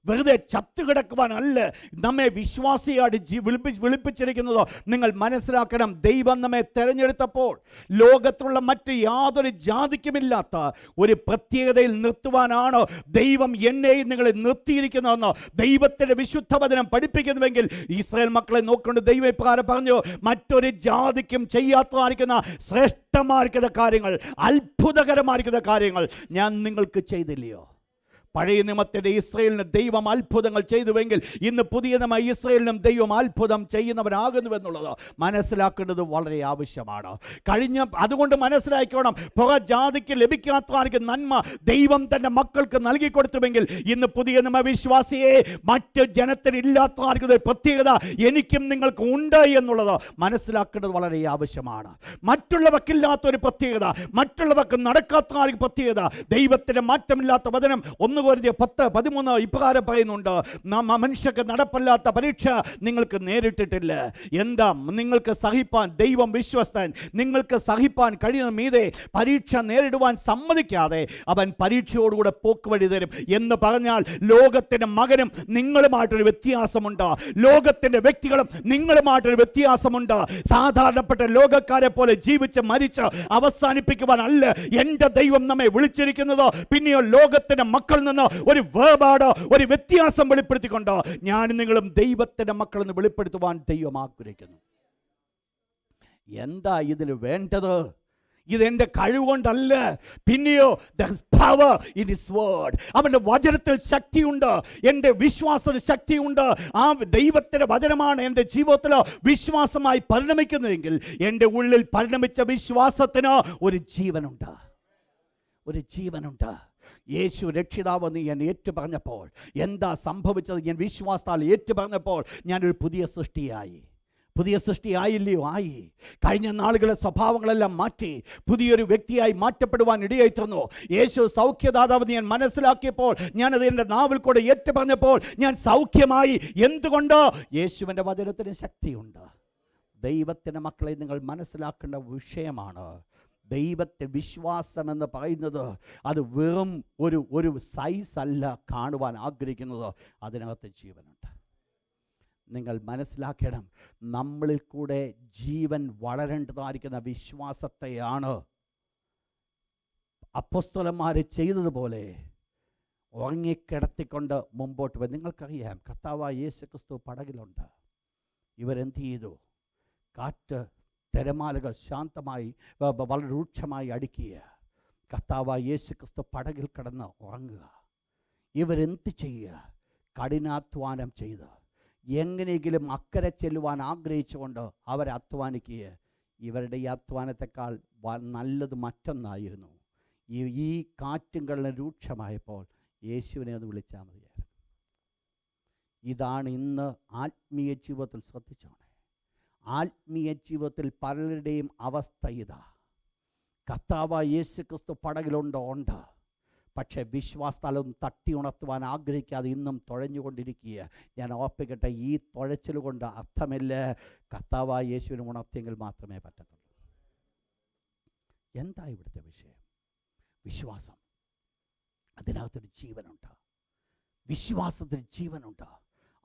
വെറുതെ ചത്തുകിടക്കുവാനല്ല നമ്മെ വിശ്വാസിയായിട്ട് വിളിപ്പിച്ചിരിക്കുന്നത്. നിങ്ങൾ മനസ്സിലാക്കണം, ദൈവം നമ്മെ തെരഞ്ഞെടുത്തപ്പോൾ ലോകത്തുള്ള മറ്റ് യാതൊരു ജാതിക്കുമില്ലാത്ത ഒരു പ്രത്യേകതയിൽ നിർത്തുവാനാണ് ദൈവം എന്നെയും നിങ്ങളെ നിർത്തിയിരിക്കുന്നതെന്ന് ദൈവത്തിൻ്റെ വിശുദ്ധ വചനം പഠിപ്പിക്കുന്നുവെങ്കിൽ ഇസ്രായേൽ മക്കളെ നോക്കൊണ്ട് ദൈവം ഇപ്രകാരം പറഞ്ഞു, മറ്റൊരു ജാതിക്കും ചെയ്യാത്തതായിരിക്കുന്ന ശ്രേഷ്ഠമായിരിക്കുന്ന കാര്യങ്ങൾ, അത്ഭുതകരമായിരിക്കുന്ന കാര്യങ്ങൾ ഞാൻ നിങ്ങൾക്ക് ചെയ്തില്ലയോ? പഴയ നിയമത്തിൻ്റെ ഇസ്രായേലിന് ദൈവം അത്ഭുതങ്ങൾ ചെയ്തുവെങ്കിൽ ഇന്ന് പുതിയ നിയമ ഇസ്രായേലിനും ദൈവം അത്ഭുതം ചെയ്യുന്നവനാകുന്നുവെന്നുള്ളത് മനസ്സിലാക്കേണ്ടത് വളരെ ആവശ്യമാണ്. അതുകൊണ്ട് മനസ്സിലാക്കണം, പുറ ജാതിക്ക് ലഭിക്കാത്ത നന്മ ദൈവം തൻ്റെ മക്കൾക്ക് നൽകിക്കൊടുത്തുവെങ്കിൽ ഇന്ന് പുതിയ നിയമ വിശ്വാസിയെ മറ്റ് ജനത്തിന് ഇല്ലാത്ത പ്രത്യേകത എനിക്കും നിങ്ങൾക്ക് ഉണ്ട് എന്നുള്ളത് മനസ്സിലാക്കേണ്ടത് വളരെ ആവശ്യമാണ്. മറ്റുള്ളവർക്കില്ലാത്തൊരു പ്രത്യേകത, മറ്റുള്ളവർക്ക് നടക്കാത്ത പ്രത്യേകത, ദൈവത്തിൻ്റെ മാറ്റമില്ലാത്ത വചനം 1 Corinthians 10:13 ഇപ്രകാരം പറയുന്നുണ്ട്, മനുഷ്യർക്ക് നടപ്പല്ലാത്ത പരീക്ഷ നിങ്ങൾക്ക് നേരിട്ടിട്ടില്ല. എന്താ? നിങ്ങൾക്ക് സഹിപ്പാൻ ദൈവം വിശ്വസ്തൻ. നിങ്ങൾക്ക് സഹിപ്പാൻ കഴിയുന്ന മീതെ പരീക്ഷ നേരിടുവാൻ സമ്മതിക്കാതെ അവൻ പരീക്ഷയോടുകൂടെ പോക്കുവഴി തരും എന്ന് പറഞ്ഞാൽ ലോകത്തിൻ്റെ മകനും നിങ്ങളുമായിട്ടൊരു വ്യത്യാസമുണ്ട്. ലോകത്തിൻ്റെ വ്യക്തികളും നിങ്ങളുമായിട്ടൊരു വ്യത്യാസമുണ്ട്. സാധാരണപ്പെട്ട ലോകക്കാരെ പോലെ ജീവിച്ച് മരിച്ച് അവസാനിപ്പിക്കുവാനല്ല എൻ്റെ ദൈവം നമ്മെ വിളിച്ചിരിക്കുന്നത്. പിന്നെയോ ലോകത്തിൻ്റെ മക്കളിൽ നിന്ന് ഒരു വേർപാട്, ഒരു വ്യത്യാസം വെളിപ്പെടുത്തിക്കൊണ്ട് ഞാൻ നിങ്ങളും ദൈവത്തിന്റെ മക്കളെന്ന് വെളിപ്പെടുത്തുവാൻ ദൈവം ആഗ്രഹിക്കുന്നു. എന്താ ഇതിന് വേണ്ടത്? ഇതെന്റെ കഴിവുകൊണ്ടല്ല, പിന്നെയോ പവർ ഇൻ ഹിസ് വേർഡ്. അവന്റെ വചനത്തിൽ ശക്തിയുണ്ട്, എൻ്റെ വിശ്വാസത്തിൽ ശക്തിയുണ്ട്. ആ ദൈവത്തിന്റെ വചനമാണ് എൻ്റെ ജീവിതത്തിൽ വിശ്വാസമായി പരിണമിക്കുന്നതെങ്കിൽ എൻ്റെ ഉള്ളിൽ പരിണമിച്ച വിശ്വാസത്തിന് ഒരു ജീവനുണ്ട്, ഒരു ജീവനുണ്ട്. യേശു രക്ഷിതാവെന്ന് ഞാൻ ഏറ്റു പറഞ്ഞപ്പോൾ എന്താ സംഭവിച്ചത്? ഞാൻ വിശ്വാസത്താൽ ഏറ്റു പറഞ്ഞപ്പോൾ ഞാനൊരു പുതിയ സൃഷ്ടിയായി. പുതിയ സൃഷ്ടിയായില്ലയോ? ആയി. കഴിഞ്ഞ നാളുകളെ സ്വഭാവങ്ങളെല്ലാം മാറ്റി പുതിയൊരു വ്യക്തിയായി മാറ്റപ്പെടുവാൻ ഇടയായി തീർന്നു. യേശു സൗഖ്യദാതാവെന്ന് ഞാൻ മനസ്സിലാക്കിയപ്പോൾ, ഞാനത് എൻ്റെ നാവിൽ കൂടെ ഏറ്റു പറഞ്ഞപ്പോൾ ഞാൻ സൗഖ്യമായി. എന്തുകൊണ്ട്? യേശുവിൻ്റെ വചനത്തിന് ശക്തിയുണ്ട്. ദൈവത്തിൻ്റെ മക്കളെ നിങ്ങൾ മനസ്സിലാക്കേണ്ട വിഷയമാണ്. ദൈവത്തെ വിശ്വാസം എന്ന് പറയുന്നത് അത് വെറും ഒരു സൈസ് അല്ല കാണുവാൻ ആഗ്രഹിക്കുന്നത്, അതിനകത്ത് ജീവനുണ്ട്. നിങ്ങൾ മനസ്സിലാക്കണം, നമ്മളിൽ കൂടെ ജീവൻ വളരേണ്ടതായിരിക്കുന്ന വിശ്വാസത്തെയാണ് അപ്പോസ്തലന്മാർ ചെയ്തതുപോലെ ഉറങ്ങിക്കിടത്തിക്കൊണ്ട് മുമ്പോട്ട് പോയി. നിങ്ങൾക്കറിയാം, കർത്താവായ യേശു ക്രിസ്തു പടകിലുണ്ട്. ഇവരെന്ത് ചെയ്തു? കാറ്റ്, തിരമാലകൾ ശാന്തമായി വളരെ രൂക്ഷമായി അടിക്കുക. കർത്താവായ യേശു ക്രിസ്തു പടകിൽ കിടന്ന് ഉറങ്ങുക. ഇവരെന്ത് ചെയ്യുക? കഠിനാധ്വാനം ചെയ്ത് എങ്ങനെയെങ്കിലും അക്കരെ ചെല്ലുവാൻ ആഗ്രഹിച്ചുകൊണ്ട് അവരധ്വാനിക്കുക. ഇവരുടെ ഈ അധ്വാനത്തെക്കാൾ നല്ലത് മറ്റൊന്നായിരുന്നു. ഈ കാറ്റും കടലും രൂക്ഷമായപ്പോൾ യേശുവിനെ ഒന്ന് വിളിച്ചാൽ മതിയായിരുന്നു. ഇതാണ് ഇന്ന് ആത്മീയ ജീവിതത്തിൽ ശ്രദ്ധിച്ചോണേ. ആത്മീയ ജീവിതത്തിൽ പലരുടെയും അവസ്ഥ ഇതാ. കർത്താവായ യേശു ക്രിസ്തു പടകിലുണ്ടോ? ഉണ്ട്. പക്ഷേ വിശ്വാസത്താലും തട്ടി ഉണർത്തുവാൻ ആഗ്രഹിക്കാതെ ഇന്നും തുഴഞ്ഞുകൊണ്ടിരിക്കുക. ഞാൻ ഓർപ്പിക്കട്ടെ, ഈ തുഴച്ചിൽ കൊണ്ട് അർത്ഥമില്ല. കർത്താവായ യേശുവിനെ ഉണർത്തിയെങ്കിൽ മാത്രമേ പറ്റത്തുള്ളൂ. എന്താ ഇവിടുത്തെ വിഷയം? വിശ്വാസം. അതിനകത്തൊരു ജീവനുണ്ട്. വിശ്വാസത്തിന് ജീവനുണ്ട്.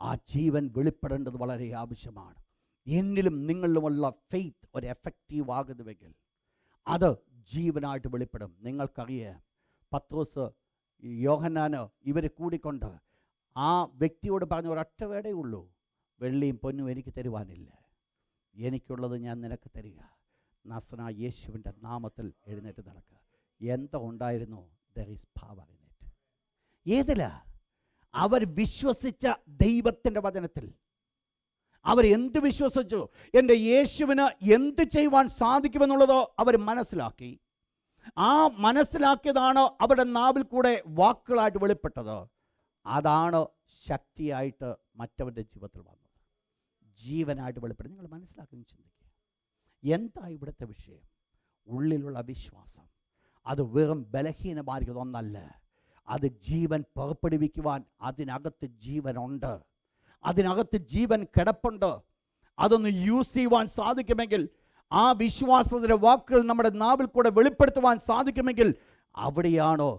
ആ ജീവൻ വെളിപ്പെടേണ്ടത് വളരെ ആവശ്യമാണ്. എന്നിലും നിങ്ങളിലുമുള്ള ഫെയ്ത്ത് ഒരു എഫക്റ്റീവ് ആകുന്നുവെങ്കിൽ അത് ജീവനായിട്ട് വെളിപ്പെടും. നിങ്ങൾക്കറിയാം, പത്രോസ്, യോഹന്നാന് ഇവർ കൂടിക്കൊണ്ട് ആ വ്യക്തിയോട് പറഞ്ഞ ഒരൊറ്റ വേടേ ഉള്ളൂ, വെള്ളിയും പൊന്നും എനിക്ക് തരുവാനില്ല, എനിക്കുള്ളത് ഞാൻ നിനക്ക് തരിക, നസറായ യേശുവിൻ്റെ നാമത്തിൽ എഴുന്നേറ്റ് നടക്കുക. എന്തോ ഉണ്ടായിരുന്നു. There is power in it. ഏതിലാ? അവർ വിശ്വസിച്ച ദൈവത്തിൻ്റെ വചനത്തിൽ. അവർ എന്ത് വിശ്വസിച്ചു? എൻ്റെ യേശുവിന് എന്ത് ചെയ്യുവാൻ സാധിക്കുമെന്നുള്ളത് അവർ മനസ്സിലാക്കി. ആ മനസ്സിലാക്കിയതാണ് അവരുടെ നാവിൽ കൂടെ വാക്കുകളായിട്ട് വെളിപ്പെട്ടത്. അതാണ് ശക്തിയായിട്ട് മറ്റവരുടെ ജീവിതത്തിൽ വന്നത്, ജീവനായിട്ട് വെളിപ്പെടുന്നത്. നിങ്ങൾ മനസ്സിലാക്കി ചിന്തിക്കുക. എന്താ ഇവിടുത്തെ വിഷയം? ഉള്ളിലുള്ള വിശ്വാസം അത് വെറും ബലഹീനമായിരിക്കുന്ന ഒന്നല്ല. അത് ജീവൻ പുറപ്പെടുവിക്കുവാൻ അതിനകത്ത് ജീവനുണ്ട്, അതിനകത്ത് ജീവൻ കിടപ്പുണ്ട്. അതൊന്ന് യൂസ് ചെയ്യുവാൻ സാധിക്കുമെങ്കിൽ, ആ വിശ്വാസത്തിൻ്റെ വാക്കുകൾ നമ്മുടെ നാവിൽ കൂടെ വെളിപ്പെടുത്തുവാൻ സാധിക്കുമെങ്കിൽ, അവിടെയാണോ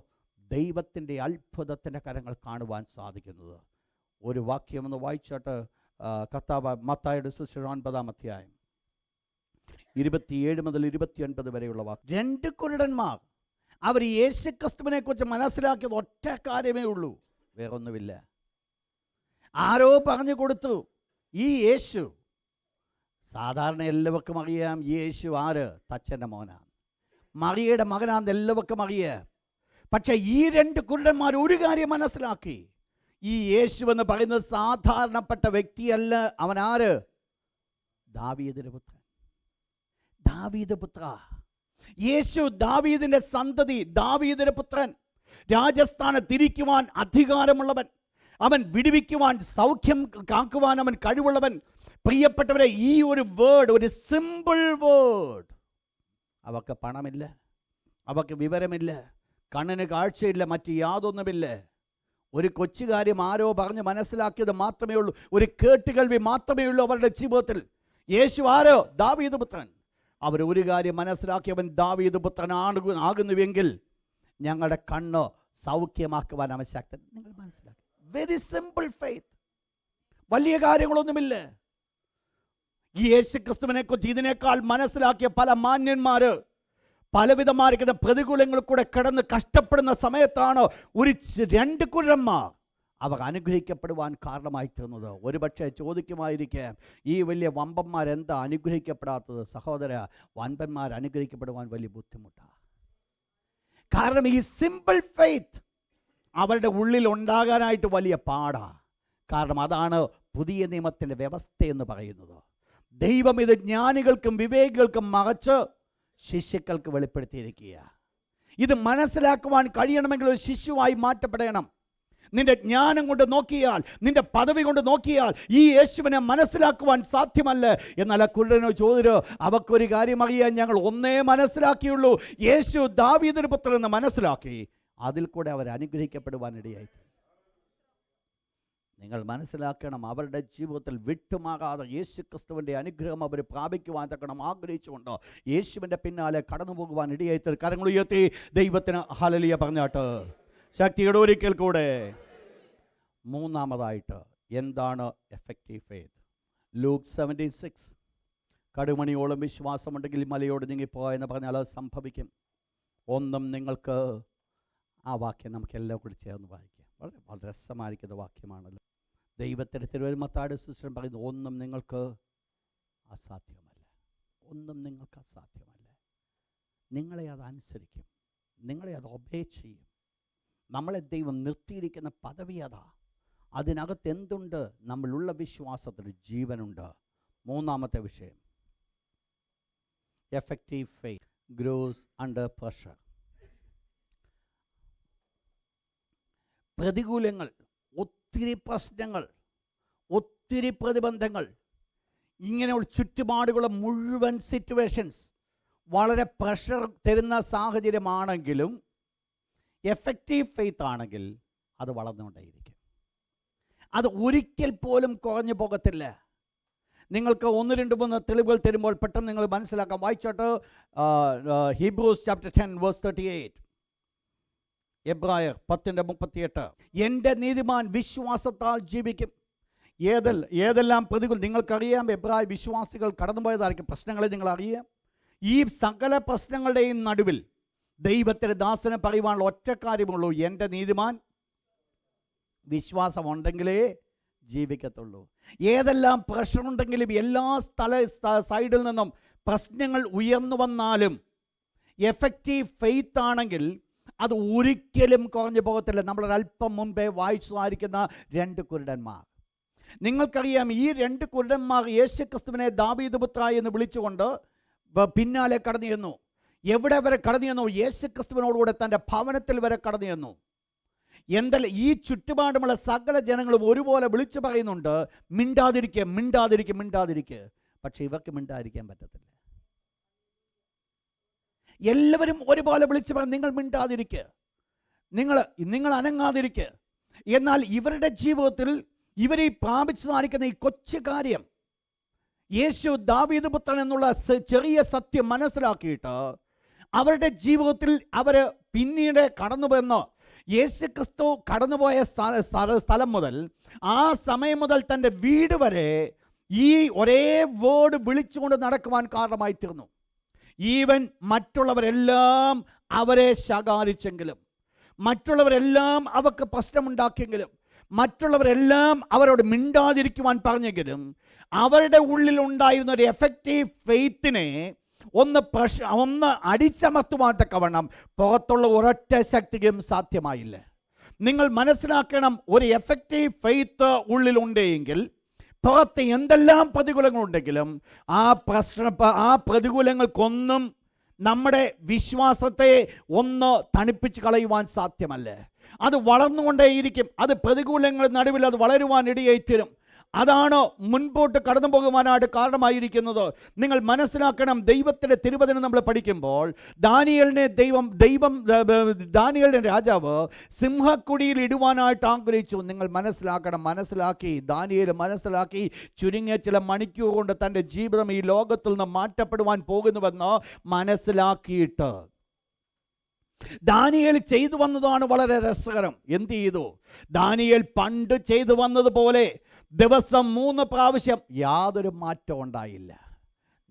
ദൈവത്തിൻ്റെ അത്ഭുതത്തിൻ്റെ കരങ്ങൾ കാണുവാൻ സാധിക്കുന്നത്. ഒരു വാക്യം ഒന്ന് വായിച്ചോട്ട്. കർത്താവ് മത്തായിയുടെ സുവിശേഷം 9-ാം അധ്യായം 27 മുതൽ 29 വരെയുള്ള വാക്ക്. 2 കുരുടന്മാർ അവർ യേശുക്രിസ്തുവിനെ കുറിച്ച് മനസ്സിലാക്കിയത് ഒറ്റ കാര്യമേ ഉള്ളൂ, വേറൊന്നുമില്ല. ആരോ പറഞ്ഞു കൊടുത്തു, ഈ യേശു, സാധാരണ എല്ലാവർക്കും അറിയാം യേശു ആര്? തച്ചൻ്റെ മോനാണ്, മറിയയുടെ മകനാണെന്ന് എല്ലാവർക്കും അറിയാം. പക്ഷെ ഈ 2 കുരുടന്മാർ ഒരു കാര്യം മനസ്സിലാക്കി. ഈ യേശു എന്ന് പറയുന്നത് സാധാരണപ്പെട്ട വ്യക്തിയല്ല. അവൻ ആര്? ദാവീദിന്റെ പുത്രൻ, ദാവീദ് പുത്ര. യേശു ദാവീദിന്റെ സന്തതി, ദാവീദിന്റെ പുത്രൻ. രാജസ്ഥാനെ തിരിക്കുവാൻ അധികാരമുള്ളവൻ, അവൻ വിടുവിക്കുവാൻ, സൗഖ്യം കാക്കുവാൻ അവൻ കഴിവുള്ളവൻ. പ്രിയപ്പെട്ടവരെ, ഈ ഒരു വേർഡ്, ഒരു സിമ്പിൾ വേർഡ്. അവർക്ക് പണമില്ല, അവർക്ക് വിവരമില്ല, കണ്ണിന് കാഴ്ചയില്ല, മറ്റ് യാതൊന്നുമില്ല. ഒരു കൊച്ചു കാര്യം ആരോ പറഞ്ഞ് മനസ്സിലാക്കിയത് മാത്രമേ ഉള്ളൂ, ഒരു കേട്ടുകേൾവി മാത്രമേ ഉള്ളൂ അവരുടെ ജീവിതത്തിൽ. യേശു ആരോ? ദാവീദ് പുത്രൻ. അവർ ഒരു കാര്യം മനസ്സിലാക്കി, അവൻ ദാവീദ് പുത്രൻ ആകുന്നുവെങ്കിൽ ഞങ്ങളുടെ കണ്ണ് സൗഖ്യമാക്കുവാൻ അവൻ ശക്തൻ. നിങ്ങൾ മനസ്സിലാക്കി. Very simple faith. വലിയ കാര്യങ്ങളൊന്നുമില്ല. ഈ യേശുക്രിസ്തുവിനെ കുറിച്ച് ഇതിനേക്കാൾ മനസ്സിലാക്കിയ പല മാന്യന്മാര് പലവിധമായിരിക്കുന്ന പ്രതികൂലങ്ങളിൽ കൂടെ കിടന്ന് കഷ്ടപ്പെടുന്ന സമയത്താണ് ഒരു 2 കുരുടന്മാർ അവർ അനുഗ്രഹിക്കപ്പെടുവാൻ കാരണമായി തീർന്നത്. ഒരുപക്ഷെ ചോദിക്കുമായിരിക്കാം, ഈ വലിയ വമ്പന്മാരെന്താ അനുഗ്രഹിക്കപ്പെടാത്തത്? സഹോദര, വമ്പന്മാർ അനുഗ്രഹിക്കപ്പെടുവാൻ വലിയ ബുദ്ധിമുട്ടാണ്. കാരണം ഈ സിമ്പിൾ ഫെയ്ത്ത് അവരുടെ ഉള്ളിൽ ഉണ്ടാകാനായിട്ട് വലിയ പാടാണ്. കാരണം അതാണ് പുതിയ നിയമത്തിൻ്റെ വ്യവസ്ഥ എന്ന് പറയുന്നത്. ദൈവം ഇത് ജ്ഞാനികൾക്കും വിവേകികൾക്കും മറച്ച് ശിശുക്കൾക്ക് വെളിപ്പെടുത്തിയിരിക്കുക. ഇത് മനസ്സിലാക്കുവാൻ കഴിയണമെങ്കിൽ ഒരു ശിശുവായി മാറ്റപ്പെടണം. നിന്റെ ജ്ഞാനം കൊണ്ട് നോക്കിയാൽ, നിന്റെ പദവി കൊണ്ട് നോക്കിയാൽ ഈ യേശുവിനെ മനസ്സിലാക്കുവാൻ സാധ്യമല്ല. എന്നാൽ ആ കുരുടനോ ചോദിരോ, അവക്കൊരു കാര്യം അറിയാൻ, ഞങ്ങൾ ഒന്നേ മനസ്സിലാക്കിയുള്ളൂ, യേശു ദാവീദിന്റെ പുത്രൻ എന്ന് മനസ്സിലാക്കി. അതിൽ കൂടെ അവർ അനുഗ്രഹിക്കപ്പെടുവാനിടയായി. നിങ്ങൾ മനസ്സിലാക്കണം, അവരുടെ ജീവിതത്തിൽ വിട്ടുമാകാതെ യേശുക്രിസ്തുവിൻ്റെ അനുഗ്രഹം അവർ പ്രാപിക്കുവാൻ തക്കണം ആഗ്രഹിച്ചുകൊണ്ട് യേശുവിൻ്റെ പിന്നാലെ കടന്നു പോകുവാൻ ഇടയായി. കരങ്ങൾ ഉയർത്തി ദൈവത്തിന് ഹല്ലേലൂയ പറഞ്ഞാട്ട് ശക്തിയുടെ ഒരിക്കൽ കൂടെ. മൂന്നാമതായിട്ട് എന്താണ് എഫക്റ്റീവ് ഫെയ്ത്ത്? ലൂക്ക് 76, കടുമണിയോളം വിശ്വാസമുണ്ടെങ്കിൽ മലയോട് നീങ്ങിപ്പോയെന്ന് പറഞ്ഞാൽ അത് സംഭവിക്കും. ഒന്നും നിങ്ങൾക്ക്, ആ വാക്യം നമുക്കെല്ലാം കൂടി ചേർന്ന് വായിക്കാം. വളരെ വളരെ രസമായിരിക്കുന്ന വാക്യമാണല്ലോ. ദൈവത്തിൻ്റെ തിരുവരുമത്താട് സുശ്രം പറയുന്നത്, ഒന്നും നിങ്ങൾക്ക് അസാധ്യമല്ല, ഒന്നും നിങ്ങൾക്ക് അസാധ്യമല്ല. നിങ്ങളെ അത് അനുസരിക്കും, നിങ്ങളെ അത് ഒബേ ചെയ്യും. നമ്മളെ ദൈവം നിർത്തിയിരിക്കുന്ന പദവി അതാ. അതിനകത്ത് എന്തുണ്ട്? നമ്മളുള്ള വിശ്വാസത്തിന് ജീവനുണ്ട്. മൂന്നാമത്തെ വിഷയം, effective faith grows under pressure. പ്രതികൂലങ്ങൾ, ഒത്തിരി പ്രശ്നങ്ങൾ, ഒത്തിരി പ്രതിബന്ധങ്ങൾ, ഇങ്ങനെയുള്ള ചുറ്റുപാടുകളുടെ മുഴുവൻ സിറ്റുവേഷൻസ് വളരെ പ്രഷർ തരുന്ന സാഹചര്യമാണെങ്കിലും എഫക്റ്റീവ് ഫെയ്ത്ത് ആണെങ്കിൽ അത് വളർന്നുകൊണ്ടേയിരിക്കും. അത് ഒരിക്കൽ പോലും കുറഞ്ഞു പോകത്തില്ല. നിങ്ങൾക്ക് 1, 2, 3 തെളിവുകൾ തരുമ്പോൾ പെട്ടെന്ന് നിങ്ങൾ മനസ്സിലാക്കാം. വായിച്ചോട്ട് ഹീബ്രൂസ് ചാപ്റ്റർ 10 വേഴ്സ് 38. എബ്രായർ 10:38. എൻ്റെ നീതിമാൻ വിശ്വാസത്താൽ ജീവിക്കും. ഏതെല്ലാം പ്രതികൂലം നിങ്ങൾക്കറിയാം. എബ്രായ വിശ്വാസികൾ കടന്നുപോയതായിരിക്കും പ്രശ്നങ്ങളെ നിങ്ങൾ അറിയാം. ഈ സകല പ്രശ്നങ്ങളുടെയും നടുവിൽ ദൈവത്തിൻ്റെ ദാസനെ പറയുവാനുള്ള ഒറ്റ കാര്യമുള്ളൂ, എൻ്റെ നീതിമാൻ വിശ്വാസമുണ്ടെങ്കിലേ ജീവിക്കത്തുള്ളൂ. ഏതെല്ലാം പ്രഷറുണ്ടെങ്കിലും, എല്ലാ സൈഡിൽ നിന്നും പ്രശ്നങ്ങൾ ഉയർന്നു വന്നാലും, എഫക്റ്റീവ് ഫെയ്ത്ത് ആണെങ്കിൽ അത് ഒരിക്കലും കുറഞ്ഞു പോകത്തില്ല. നമ്മളൊരല്പം മുൻപേ വായിച്ചതായിരിക്കുന്ന 2 കുരുടന്മാർ, നിങ്ങൾക്കറിയാം, ഈ 2 കുരുടന്മാർ യേശുക്രിസ്തുവിനെ ദാവീദ് പുത്ര എന്ന് വിളിച്ചുകൊണ്ട് പിന്നാലെ കടന്നു ചെന്നു. എവിടെ വരെ കടന്നു ചെന്നു? യേശുക്രിസ്തുവിനോടുകൂടെ തൻ്റെ ഭവനത്തിൽ വരെ കടന്നു ചെന്നു. എന്തല്ല, ഈ ചുറ്റുപാടുമുള്ള സകല ജനങ്ങളും ഒരുപോലെ വിളിച്ചു പറയുന്നുണ്ട്, മിണ്ടാതിരിക്കുക, മിണ്ടാതിരിക്കുക, മിണ്ടാതിരിക്കുക. പക്ഷെ ഇവർക്ക് മിണ്ടാതിരിക്കാൻ പറ്റത്തില്ല. എല്ലാവരും ഒരുപോലെ വിളിച്ചു പറയും, നിങ്ങൾ മിണ്ടാതിരിക്കുക, നിങ്ങൾ അനങ്ങാതിരിക്കുക. എന്നാൽ ഇവരുടെ ജീവിതത്തിൽ ഇവർ ഈ പ്രാപിച്ചതായിരിക്കുന്ന ഈ കൊച്ചു കാര്യം, യേശു ദാവീദ് പുത്രൻ എന്നുള്ള ചെറിയ സത്യം മനസ്സിലാക്കിയിട്ട് അവരുടെ ജീവിതത്തിൽ അവർ പിന്നീട് കടന്നു വന്ന് യേശുക്രിസ്തു കടന്നുപോയ സ്ഥലം മുതൽ, ആ സമയം മുതൽ തൻ്റെ വീട് വരെ ഈ ഒരേ വേർഡ് വിളിച്ചുകൊണ്ട് നടക്കുവാൻ കാരണമായി തീർന്നു. ഈവൻ മറ്റുള്ളവരെല്ലാം അവരെ ശകാരിച്ചെങ്കിലും, മറ്റുള്ളവരെല്ലാം അവർക്ക് പ്രശ്നമുണ്ടാക്കിയെങ്കിലും, മറ്റുള്ളവരെല്ലാം അവരോട് മിണ്ടാതിരിക്കുവാൻ പറഞ്ഞെങ്കിലും, അവരുടെ ഉള്ളിൽ ഉണ്ടായിരുന്ന ഒരു എഫക്റ്റീവ് ഫെയ്ത്തിനെ ഒന്ന് അടിച്ചമർത്തുവാൻ തക്കവണ്ണം പുറത്തുള്ള ഒരൊറ്റ ശക്തിക്കും സാധ്യമായില്ല. നിങ്ങൾ മനസ്സിലാക്കണം, ഒരു എഫക്റ്റീവ് ഫെയ്ത്ത് ഉള്ളിലുണ്ടെങ്കിൽ പുറത്ത് എന്തെല്ലാം പ്രതികൂലങ്ങളുണ്ടെങ്കിലും ആ പ്രതികൂലങ്ങൾക്കൊന്നും നമ്മുടെ വിശ്വാസത്തെ ഒന്ന് തണുപ്പിച്ച് കളയുവാൻ സാധ്യമല്ല. അത് വളർന്നുകൊണ്ടേയിരിക്കും. അത് പ്രതികൂലങ്ങൾ നടുവിൽ അത് വളരുവാൻ ഇടയായിത്തീരും. അതാണ് മുൻപോട്ട് കടന്നു പോകുവാനായിട്ട് കാരണമായിരിക്കുന്നത്. നിങ്ങൾ മനസ്സിലാക്കണം, ദൈവത്തിൻ്റെ തിരുവചനം നമ്മൾ പഠിക്കുമ്പോൾ ദാനിയേലിനെ രാജാവ് സിംഹക്കുടിയിൽ ഇടുവാനായിട്ട് ആഗ്രഹിച്ചു. നിങ്ങൾ മനസ്സിലാക്കി ദാനിയേൽ മനസ്സിലാക്കി, ചുരുങ്ങിയ ചില മണിക്കൂർ കൊണ്ട് തൻ്റെ ജീവിതം ഈ ലോകത്തിൽ നിന്ന് മാറ്റപ്പെടുവാൻ പോകുന്നുവെന്ന് മനസ്സിലാക്കിയിട്ട് ദാനിയേൽ ചെയ്തു വന്നതാണ് വളരെ രസകരം. എന്ത് ചെയ്തു? ദാനിയേൽ പണ്ട് ചെയ്തു വന്നതുപോലെ ദിവസം 3 പ്രാവശ്യം യാതൊരു മാറ്റവും ഉണ്ടായില്ല.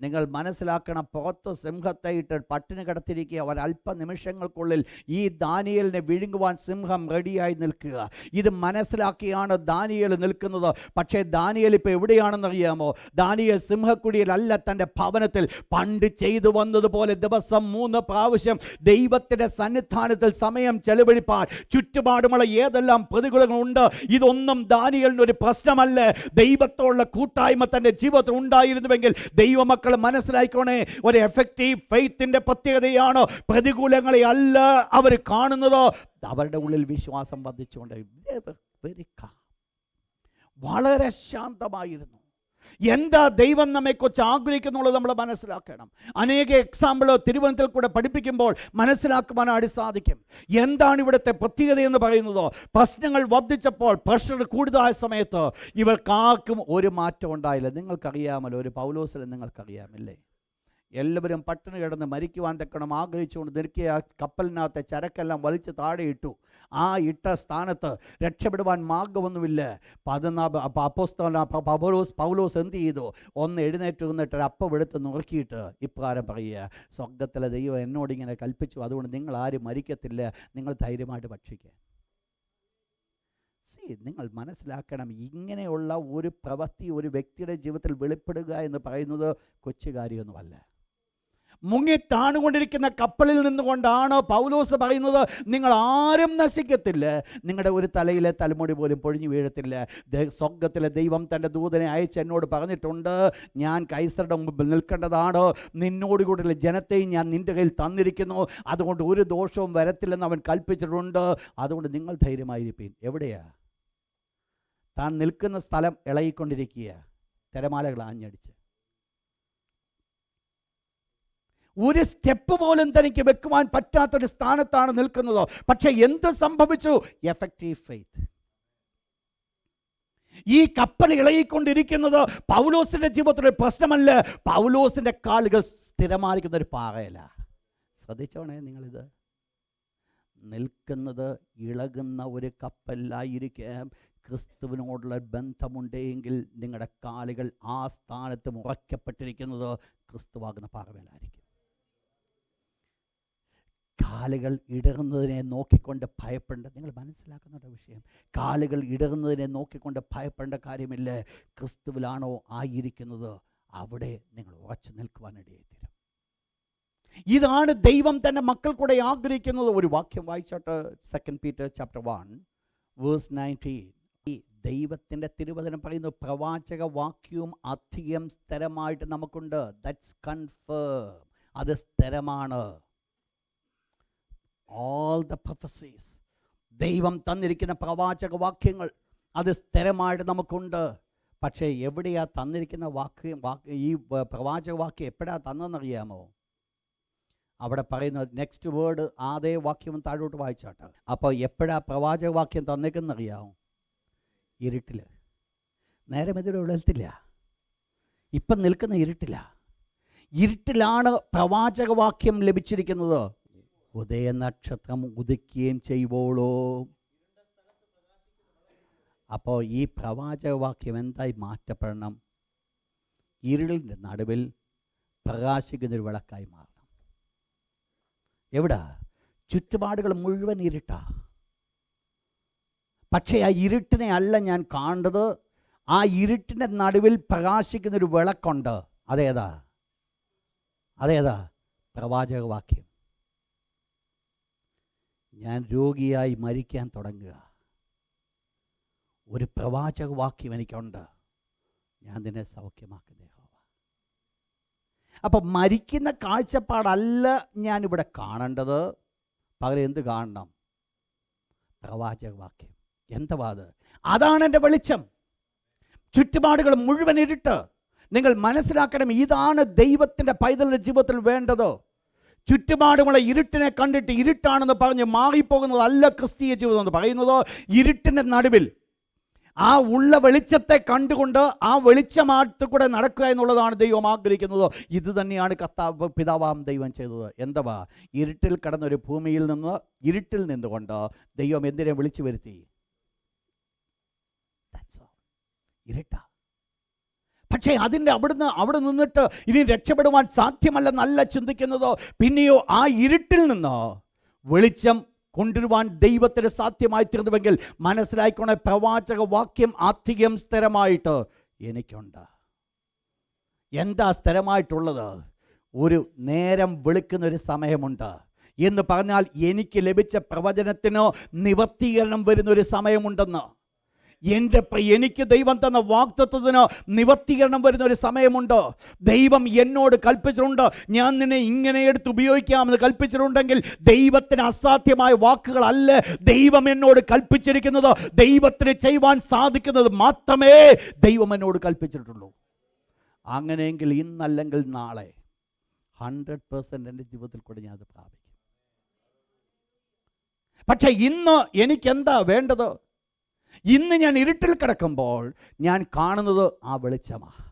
നിങ്ങൾ മനസ്സിലാക്കണം, പുറത്ത് സിംഹത്തെ ഇട്ട് പട്ടിണി കിടത്തിരിക്കുക. ഒരല്പ നിമിഷങ്ങൾക്കുള്ളിൽ ഈ ദാനിയേലിനെ വിഴുങ്ങുവാൻ സിംഹം റെഡിയായി നിൽക്കുക. ഇത് മനസ്സിലാക്കിയാണ് ദാനിയേൽ നിൽക്കുന്നത്. പക്ഷേ ദാനിയേൽ ഇപ്പോൾ എവിടെയാണെന്നറിയാമോ? ദാനിയേൽ സിംഹക്കുടിയിലല്ല, തൻ്റെ ഭവനത്തിൽ പണ്ട് ചെയ്തു വന്നതുപോലെ ദിവസം 3 പ്രാവശ്യം ദൈവത്തിൻ്റെ സന്നിധാനത്തിൽ സമയം ചെലവഴിപ്പാൻ ചുറ്റുപാടുമുള്ള ഏതെല്ലാം പ്രതികൂലങ്ങളുണ്ട്, ഇതൊന്നും ദാനിയേലിന് ഒരു പ്രശ്നമല്ല. ദൈവത്തോടുള്ള കൂട്ടായ്മ തൻ്റെ ജീവിതത്തിൽ ഉണ്ടായിരുന്നുവെങ്കിൽ ദൈവമക്കൾ മനസ്സിലായിക്കോണേ, ഒരു എഫക്റ്റീവ് ഫെയ്ത്തിന്റെ പ്രത്യേകതയാണ് പ്രതികൂലങ്ങളെ അല്ല അവർ കാണുന്നത്, അവരുടെ ഉള്ളിൽ വിശ്വാസം വർദ്ധിച്ചുകൊണ്ട് വളരെ ശാന്തമായിരുന്നു. എന്താ ദൈവം നമ്മെക്കുറിച്ച് ആഗ്രഹിക്കുന്നുള്ളത് നമ്മൾ മനസ്സിലാക്കണം. അനേക എക്സാമ്പിൾ തിരുവനന്തപുരത്തിൽ കൂടെ പഠിപ്പിക്കുമ്പോൾ മനസ്സിലാക്കുവാനായിട്ട് സാധിക്കും. എന്താണ് ഇവിടുത്തെ പ്രത്യേകത എന്ന് പറയുന്നത്? പ്രശ്നങ്ങൾ വർദ്ധിച്ചപ്പോൾ, പ്രഷർ കൂടുതലായ സമയത്ത് ഇവർക്കാർക്കും ഒരു മാറ്റം ഉണ്ടായില്ല. നിങ്ങൾക്കറിയാമല്ലോ, ഒരു പൗലോസിനെ നിങ്ങൾക്കറിയാമില്ലേ? എല്ലാവരും പട്ടിണി കിടന്ന് മരിക്കുവാൻ തക്കണം ആഗ്രഹിച്ചുകൊണ്ട് നിൽക്കിയ കപ്പലിനകത്തെ ചരക്കെല്ലാം വലിച്ച് താഴെ ഇട്ടു. ആ ഇട്ട സ്ഥാനത്ത് രക്ഷപ്പെടുവാൻ മാർഗമൊന്നുമില്ല. പൗലോസ് എന്ത് ചെയ്തു? ഒന്ന് എഴുന്നേറ്റ് നിന്നിട്ട് അപ്പം എടുത്ത് നുറുക്കിയിട്ട് ഇപ്രകാരം പറയുക, സ്വർഗ്ഗത്തിലെ ദൈവം എന്നോടിങ്ങനെ കൽപ്പിച്ചു, അതുകൊണ്ട് നിങ്ങൾ ആരും മരിക്കത്തില്ല, നിങ്ങൾ ധൈര്യമായിട്ട് ഭക്ഷിക്കുക. നിങ്ങൾ മനസ്സിലാക്കണം, ഇങ്ങനെയുള്ള ഒരു പ്രവൃത്തി ഒരു വ്യക്തിയുടെ ജീവിതത്തിൽ വെളിപ്പെടുക എന്ന് പറയുന്നത് കൊച്ചു കാര്യമൊന്നുമല്ല. മുങ്ങി താണുകൊണ്ടിരിക്കുന്ന കപ്പലിൽ നിന്നുകൊണ്ടാണ് പൗലോസ് പറയുന്നത്, നിങ്ങൾ ആരും നശിക്കത്തില്ല, നിങ്ങളുടെ ഒരു തലയിലെ തലമുടി പോലും പൊഴിഞ്ഞു വീഴത്തില്ല. സ്വർഗ്ഗത്തിലെ ദൈവം തൻ്റെ ദൂതനെ അയച്ച് എന്നോട് പറഞ്ഞിട്ടുണ്ട്, ഞാൻ കൈസറുടെ മുമ്പിൽ നിൽക്കേണ്ടതാണ്, നിന്നോടുകൂടിയുള്ള ജനത്തെയും ഞാൻ നിൻ്റെ കയ്യിൽ തന്നിരിക്കുന്നു, അതുകൊണ്ട് ഒരു ദോഷവും വരത്തില്ലെന്ന് അവൻ കൽപ്പിച്ചിട്ടുണ്ട്. അതുകൊണ്ട് നിങ്ങൾ ധൈര്യമായിരിക്കും. എവിടെയാ? താൻ നിൽക്കുന്ന സ്ഥലം ഇളകിക്കൊണ്ടിരിക്കുക, തിരമാലകൾ ആഞ്ഞടിച്ച്. ഒരു സ്റ്റെപ്പ് പോലും തനിക്ക് വെക്കുവാൻ പറ്റാത്തൊരു സ്ഥാനത്താണ് നിൽക്കുന്നത്. പക്ഷെ എന്ത് സംഭവിച്ചു? Effective faith. ഈ കപ്പൽ ഇളകിക്കൊണ്ടിരിക്കുന്നത് പൗലോസിന്റെ ജീവിതത്തിലെ പ്രശ്നമല്ല, പൗലോസിന്റെ കാലുകൾ സ്ഥിരമായിരിക്കുന്ന ഒരു പാറയല്ല. ശ്രദ്ധിച്ചോണേ നിങ്ങളിത്. നിൽക്കുന്നത് ഇളകുന്ന ഒരു കപ്പലിലായിരിക്കാം. ക്രിസ്തുവിനോടുള്ള ബന്ധമുണ്ടെങ്കിൽ നിങ്ങളുടെ കാലുകൾ ആ സ്ഥാനത്ത് മുറയ്ക്കപ്പെട്ടിരിക്കുന്നത് ക്രിസ്തുവാകുന്ന പാറമേലായിരിക്കും. കാലുകൾ ഇടറുന്നതിനെ നോക്കിക്കൊണ്ട് ഭയപ്പെടേണ്ട, നിങ്ങൾ മനസ്സിലാക്കുന്നുണ്ട് വിഷയം. കാലുകൾ ഇടറുന്നതിനെ നോക്കിക്കൊണ്ട് ഭയപ്പെടേണ്ട കാര്യമില്ല. ക്രിസ്തുവിലാണോ ആയിരിക്കുന്നത്, അവിടെ നിങ്ങൾ ഉറച്ചു നിൽക്കുവാനിടയായിത്തീരും. ഇതാണ് ദൈവം തന്നെ മക്കൾ കൂടെ ആഗ്രഹിക്കുന്നത്. ഒരു വാക്യം വായിച്ചോട്ട്, 2 Peter chapter 1 verse 19. ഈ ദൈവത്തിൻ്റെ തിരുവചനം പറയുന്നു, പ്രവാചക വാക്യവും അധികം സ്ഥിരമായിട്ട് നമുക്കുണ്ട്. ദാറ്റ്സ് കൺഫേം, അത് സ്ഥിരമാണ്. ഓൾ ദ പ്രൊഫസീസ്, ദൈവം തന്നിരിക്കുന്ന പ്രവാചക വാക്യങ്ങൾ അത് സ്ഥിരമായിട്ട് നമുക്കുണ്ട്. പക്ഷേ എവിടെയാ തന്നിരിക്കുന്ന ഈ പ്രവാചക വാക്യം എപ്പോഴാ തന്നെന്നറിയാമോ? അവിടെ പറയുന്നത് നെക്സ്റ്റ് വേർഡ് അതേ വാക്യം താഴോട്ട് വായിച്ചാട്ടെ. അപ്പോൾ എപ്പോഴാ പ്രവാചക വാക്യം തന്നേക്കെന്നറിയാമോ? ഇരുട്ടിൽ. നേരം എതിരെ വെളുത്തില്ല, ഇപ്പം നിൽക്കുന്ന ഇരുട്ടിലാണ് പ്രവാചകവാക്യം ലഭിച്ചിരിക്കുന്നത്. ഉദയനക്ഷത്രം ഉദിക്കുകയും ചെയ്യുമ്പോഴോ. അപ്പോൾ ഈ പ്രവാചകവാക്യം എന്തായി മാറ്റപ്പെടണം? ഇരുളിൻ്റെ നടുവിൽ പ്രകാശിക്കുന്നൊരു വിളക്കായി മാറണം. എവിടാ? ചുറ്റുപാടുകൾ മുഴുവൻ ഇരുട്ടാ. പക്ഷേ ആ ഇരുട്ടിനെ അല്ല ഞാൻ കാണേണ്ടത്, ആ ഇരുട്ടിൻ്റെ നടുവിൽ പ്രകാശിക്കുന്നൊരു വിളക്കുണ്ട്. അതേതാ? പ്രവാചകവാക്യം. ഞാൻ രോഗിയായി മരിക്കാൻ തുടങ്ങുക, ഒരു പ്രവാചകവാക്യം എനിക്കുണ്ട്, ഞാൻ നിന്നെ സൗഖ്യമാക്കുന്ന യഹോവ. അപ്പം മരിക്കുന്ന കാഴ്ചപ്പാടല്ല ഞാനിവിടെ കാണേണ്ടത്, പകരം എന്ത് കാണണം? പ്രവാചകവാക്യം. എന്തുവാ അത്? അതാണ് എൻ്റെ വെളിച്ചം. ചുറ്റുപാടുകൾ മുഴുവൻ ഇരുട്ട്. നിങ്ങൾ മനസ്സിലാക്കണം, ഇതാണ് ദൈവത്തിൻ്റെ പൈതലിൻ്റെ ജീവിതത്തിൽ വേണ്ടത്. ചുറ്റുപാടുമുള്ള ഇരുട്ടിനെ കണ്ടിട്ട് ഇരുട്ടാണെന്ന് പറഞ്ഞ് മാറിപ്പോകുന്നതല്ല ക്രിസ്തീയ ജീവിതം എന്ന് പറയുന്നത്. ഇരുട്ടിൻ്റെ നടുവിൽ ആ ഉള്ള വെളിച്ചത്തെ കണ്ടുകൊണ്ട് ആ വെളിച്ചമായിട്ട് കൂടെ നടക്കുക എന്നുള്ളതാണ് ദൈവം ആഗ്രഹിക്കുന്നത്. ഇത് തന്നെയാണ് പിതാവാം ദൈവം ചെയ്തത്. എന്തുവാ? ഇരുട്ടിൽ കിടന്നൊരു ഭൂമിയിൽ നിന്ന്, ഇരുട്ടിൽ നിന്നുകൊണ്ട് ദൈവം എന്തിനെ വിളിച്ചു വരുത്തി? ഇരുട്ടാ. പക്ഷേ അവിടെ നിന്നിട്ട് ഇനി രക്ഷപ്പെടുവാൻ സാധ്യമല്ലെന്നല്ല ചിന്തിക്കുന്നത്. പിന്നെയോ ആ ഇരുട്ടിൽ നിന്ന് വെളിച്ചം കൊണ്ടുവരുവാൻ ദൈവത്തിന് സാധ്യമായി തീർന്നുവെങ്കിൽ മനസ്സിലായിക്കോണേ, പ്രവാചക വാക്യം അധികം സ്ഥിരമായിട്ട് എനിക്കുണ്ട്. എന്താ സ്ഥിരമായിട്ടുള്ളത്? ഒരു നേരം വെളുക്കുന്നൊരു സമയമുണ്ട് എന്ന് പറഞ്ഞാൽ എനിക്ക് ലഭിച്ച പ്രവചനത്തിനോ നിവർത്തീകരണം വരുന്നൊരു സമയമുണ്ടെന്ന്. എനിക്ക് ദൈവം തന്ന വാഗ്ദത്തത്തിന് നിവർത്തീകരണം വരുന്ന ഒരു സമയമുണ്ട്. ദൈവം എന്നോട് കൽപ്പിച്ചിട്ടുണ്ട്, ഞാൻ നിന്നെ ഇങ്ങനെ എടുത്ത് ഉപയോഗിക്കാമെന്ന് കൽപ്പിച്ചിട്ടുണ്ടെങ്കിൽ ദൈവത്തിന് അസാധ്യമായ വാക്കുകളല്ല ദൈവം എന്നോട് കൽപ്പിച്ചിരിക്കുന്നത്. ദൈവത്തിന് ചെയ്യുവാൻ സാധിക്കുന്നത് മാത്രമേ ദൈവം എന്നോട് കൽപ്പിച്ചിട്ടുള്ളൂ. അങ്ങനെയെങ്കിൽ ഇന്നല്ലെങ്കിൽ നാളെ 100% എൻ്റെ ജീവിതത്തിൽ കൂടെ ഞാൻ അത് പ്രാപിക്കും. പക്ഷെ ഇന്ന് എനിക്കെന്താ വേണ്ടത്? ഇന്ന് ഞാൻ ഇരുട്ടിൽ കിടക്കുമ്പോൾ ഞാൻ കാണുന്നത് ആ വെളിച്ചമാണ്.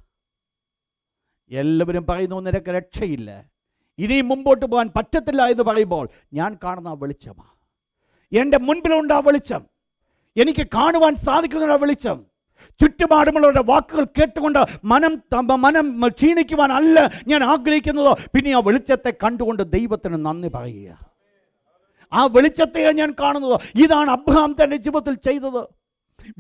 എല്ലാവരും പറയുന്നു നിനക്ക് രക്ഷയില്ല, ഇനിയും മുമ്പോട്ട് പോകാൻ പറ്റത്തില്ല എന്ന് പറയുമ്പോൾ ഞാൻ കാണുന്ന ആ വെളിച്ചമാണ്. എൻ്റെ മുൻപിലുണ്ട് ആ വെളിച്ചം, എനിക്ക് കാണുവാൻ സാധിക്കുന്ന ആ വെളിച്ചം. ചുറ്റുപാടുമുള്ളവരുടെ വാക്കുകൾ കേട്ടുകൊണ്ട് മനം ക്ഷീണിക്കുവാൻ അല്ല ഞാൻ ആഗ്രഹിക്കുന്നത്. പിന്നെ ആ വെളിച്ചത്തെ കണ്ടുകൊണ്ട് ദൈവത്തിന് നന്ദി പറയുക. ആ വെളിച്ചത്തെ ഞാൻ കാണുന്നത്. ഇതാണ് അബ്രഹാം തന്റെ ജീവിതത്തിൽ ചെയ്തത്.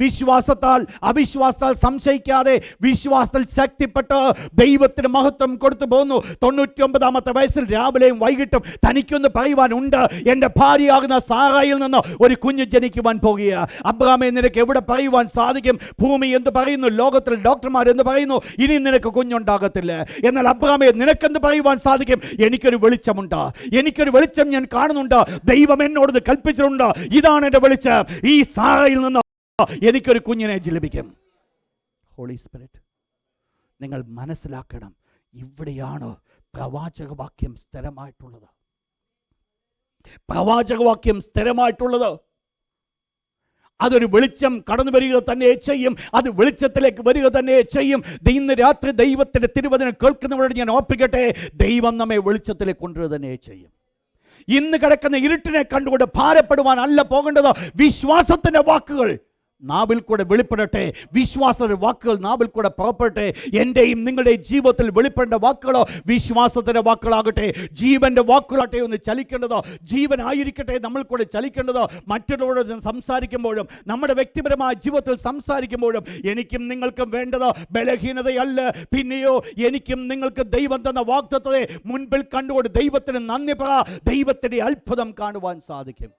വിശ്വാസത്താൽ, അവിശ്വാസത്താൽ സംശയിക്കാതെ വിശ്വാസത്തിൽ ശക്തിപ്പെട്ട് ദൈവത്തിന് മഹത്വം കൊടുത്തു പോകുന്നു. 99-ാമത്തെ വയസ്സിൽ രാവിലെയും വൈകിട്ടും തനിക്കൊന്ന് പറയുവാനുണ്ട്, എൻ്റെ ഭാര്യയാകുന്ന സാറായിൽ നിന്ന് ഒരു കുഞ്ഞ് ജനിക്കുവാൻ പോകുക. അബ്രഹാമേ, നിനക്ക് എവിടെ പറയുവാൻ സാധിക്കും? ഭൂമി എന്ത് പറയുന്നു, ലോകത്തിൽ ഡോക്ടർമാർ എന്ന് പറയുന്നു, ഇനി നിനക്ക് കുഞ്ഞുണ്ടാകത്തില്ല. എന്നാൽ അബ്രഹാമേ, നിനക്കെന്ത് പറയുവാൻ സാധിക്കും? എനിക്കൊരു വെളിച്ചമുണ്ട്, എനിക്കൊരു വെളിച്ചം ഞാൻ കാണുന്നുണ്ട്, ദൈവം എന്നോട് കൽപ്പിച്ചിട്ടുണ്ട്, ഇതാണ് എൻ്റെ വെളിച്ചം, ഈ സാറയിൽ നിന്ന് എനിക്കൊരു കുഞ്ഞിനെ ലഭിക്കും. ഹോളി സ്പിരിറ്റ്, നിങ്ങൾ മനസ്സിലാക്കണം, ഇവിടെയാണ് പ്രവാചകവാക്യം സ്ഥിരമായിട്ടുള്ളത്. പ്രവാചകവാക്യം സ്ഥിരമായിട്ടുള്ളത് അതൊരു വെളിച്ചം കടന്നു വരിക തന്നെ ചെയ്യും. അത് വെളിച്ചത്തിലേക്ക് വരിക തന്നെ ചെയ്യും. ഇന്ന് രാത്രി ദൈവത്തിന്റെ തിരുവചനം കേൾക്കുന്നവരോട് ഞാൻ ഓർപ്പിക്കട്ടെ, ദൈവം നമ്മെ വെളിച്ചത്തിലേക്ക് കൊണ്ടുവരിക തന്നെ ചെയ്യും. ഇന്ന് കിടക്കുന്ന ഇരുട്ടിനെ കണ്ടുകൊണ്ട് ഭാരപ്പെടുവാൻ അല്ല പോകേണ്ടത്. വിശ്വാസത്തിന്റെ വാക്കുകൾ നാവിൽ കൂടെ വെളിപ്പെടട്ടെ. വിശ്വാസത്തിന്റെ വാക്കുകൾ നാവിൽ കൂടെ പുറപ്പെടട്ടെ. എൻ്റെയും നിങ്ങളുടെയും ജീവിതത്തിൽ വെളിപ്പെടേണ്ട വാക്കുകളോ വിശ്വാസത്തിന്റെ വാക്കുകളാകട്ടെ. ജീവന്റെ വാക്കുകളാട്ടെ ഒന്ന് ചലിക്കേണ്ടതോ, ജീവനായിരിക്കട്ടെ നമ്മൾ കൂടെ ചലിക്കേണ്ടതോ. മറ്റുള്ളവരോട് സംസാരിക്കുമ്പോഴും നമ്മുടെ വ്യക്തിപരമായ ജീവിതത്തിൽ സംസാരിക്കുമ്പോഴും എനിക്കും നിങ്ങൾക്കും വേണ്ടതോ ബലഹീനതയല്ല, പിന്നെയോ എനിക്കും നിങ്ങൾക്ക് ദൈവം തന്ന വാഗ്ദത്തത്തെ മുൻപിൽ കണ്ടുകൊണ്ട് ദൈവത്തിന് നന്ദി പറ. ദൈവത്തിന്റെ അത്ഭുതം കാണുവാൻ സാധിക്കും.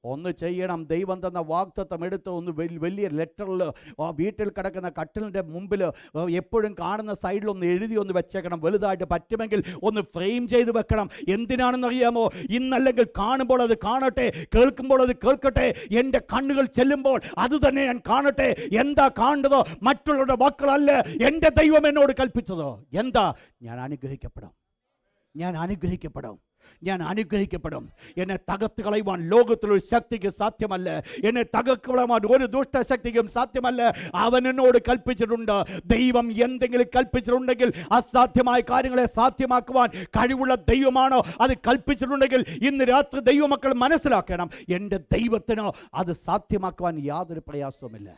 ഒന്ന് ചെയ്യണം, ദൈവം തന്ന വാഗ്ദത്തം എടുത്ത് ഒന്ന് വലിയ ലെറ്ററിൽ വീട്ടിൽ കിടക്കുന്ന കട്ടിലിൻ്റെ മുമ്പിൽ എപ്പോഴും കാണുന്ന സൈഡിലൊന്ന് എഴുതി ഒന്ന് വെച്ചേക്കണം. വലുതായിട്ട് പറ്റുമെങ്കിൽ ഒന്ന് ഫ്രെയിം ചെയ്ത് വെക്കണം. എന്തിനാണെന്നറിയാമോ? ഇന്നല്ലെങ്കിൽ കാണുമ്പോൾ അത് കാണട്ടെ, കേൾക്കുമ്പോൾ അത് കേൾക്കട്ടെ. എൻ്റെ കണ്ണുകൾ ചെല്ലുമ്പോൾ അത് തന്നെ ഞാൻ കാണട്ടെ. എന്താ കാണേണ്ടതോ? മറ്റുള്ളവരുടെ വാക്കുകളല്ല, എൻ്റെ ദൈവം എന്നോട് കൽപ്പിച്ചതോ. എന്താ? ഞാൻ അനുഗ്രഹിക്കപ്പെടും, ഞാൻ അനുഗ്രഹിക്കപ്പെടും, ഞാൻ അനുഗ്രഹിക്കപ്പെടും. എന്നെ തകർത്ത് കളയുവാൻ ലോകത്തിലൊരു ശക്തിക്ക് സാധ്യമല്ല. എന്നെ തകർത്ത് കളയുവാൻ ഒരു ദുഷ്ടശക്തിക്കും സാധ്യമല്ല. അവൻ എന്നോട് കൽപ്പിച്ചിട്ടുണ്ട്. ദൈവം എന്തെങ്കിലും കൽപ്പിച്ചിട്ടുണ്ടെങ്കിൽ അസാധ്യമായ കാര്യങ്ങളെ സാധ്യമാക്കുവാൻ കഴിവുള്ള ദൈവമാണോ അത് കൽപ്പിച്ചിട്ടുണ്ടെങ്കിൽ ഇന്ന് രാത്രി ദൈവമക്കൾ മനസ്സിലാക്കണം, എൻ്റെ ദൈവത്തിനോ അത് സാധ്യമാക്കുവാൻ യാതൊരു പ്രയാസവുമില്ല.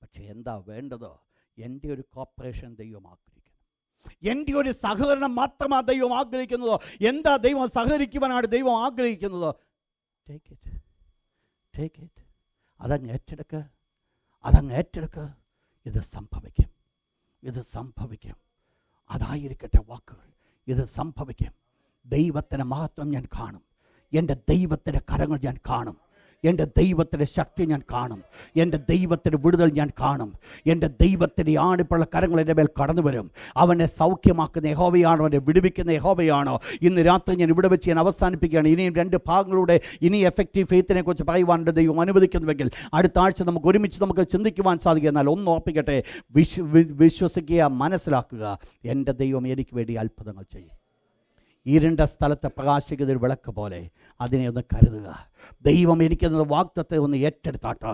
പക്ഷെ എന്താ വേണ്ടത്? എൻ്റെ ഒരു കോപ്പറേഷൻ ദൈവം ആഗ്രഹിക്കുന്നു. എൻ്റെ ഒരു സഹകരണം മാത്രമാണ് ദൈവം ആഗ്രഹിക്കുന്നതോ? എന്താ ദൈവം സഹകരിക്കുവാനാണ് ദൈവം ആഗ്രഹിക്കുന്നതോ? Take it, take it. അതങ്ങ് ഏറ്റെടുക്കുക, അതങ്ങ് ഏറ്റെടുക്കുക. ഇത് സംഭവിക്കും, ഇത് സംഭവിക്കും. അതായിരിക്കട്ടെ വാക്കുകൾ. ഇത് സംഭവിക്കും. ദൈവത്തിൻ്റെ മഹത്വം ഞാൻ കാണും. എൻ്റെ ദൈവത്തിൻ്റെ കരങ്ങൾ ഞാൻ കാണും. എൻ്റെ ദൈവത്തിൻ്റെ ശക്തി ഞാൻ കാണും. എൻ്റെ ദൈവത്തിൻ്റെ വിടുതൽ ഞാൻ കാണും. എൻ്റെ ദൈവത്തിൻ്റെ ആണിപ്പുള്ള കരങ്ങൾ എൻ്റെ മേൽ കടന്നു വരും. അവനെ സൗഖ്യമാക്കുന്ന യഹോവയാണോ? അവനെ വിടുവിക്കുന്ന യഹോവയാണോ? ഇന്ന് രാത്രി ഞാൻ ഇവിടെ വെച്ച് ഞാൻ അവസാനിപ്പിക്കുകയാണ്. ഇനിയും 2 ഭാഗങ്ങളുടെ ഇനി എഫക്റ്റീവ് ഫെയ്ത്തിനെ കുറിച്ച് പറയുവാനുണ്ട്. ദൈവം അനുവദിക്കുന്നുവെങ്കിൽ അടുത്ത ആഴ്ച നമുക്ക് ഒരുമിച്ച് നമുക്ക് ചിന്തിക്കുവാൻ സാധിക്കും. എന്നാൽ ഒന്ന് ഓർപ്പിക്കട്ടെ, വിശ്വസിക്കുക, മനസ്സിലാക്കുക, എൻ്റെ ദൈവം എനിക്ക് വേണ്ടി അത്ഭുതങ്ങൾ ചെയ്യും. ഇരുണ്ട സ്ഥലത്തെ പ്രകാശിക്കുന്ന ഒരു വിളക്ക് പോലെ അതിനെ ഒന്ന് കരുതുക. ദൈവം എനിക്കെന്നത് വാഗ്ദത്തത്തെ ഒന്ന് ഏറ്റെടുത്താട്ടോ.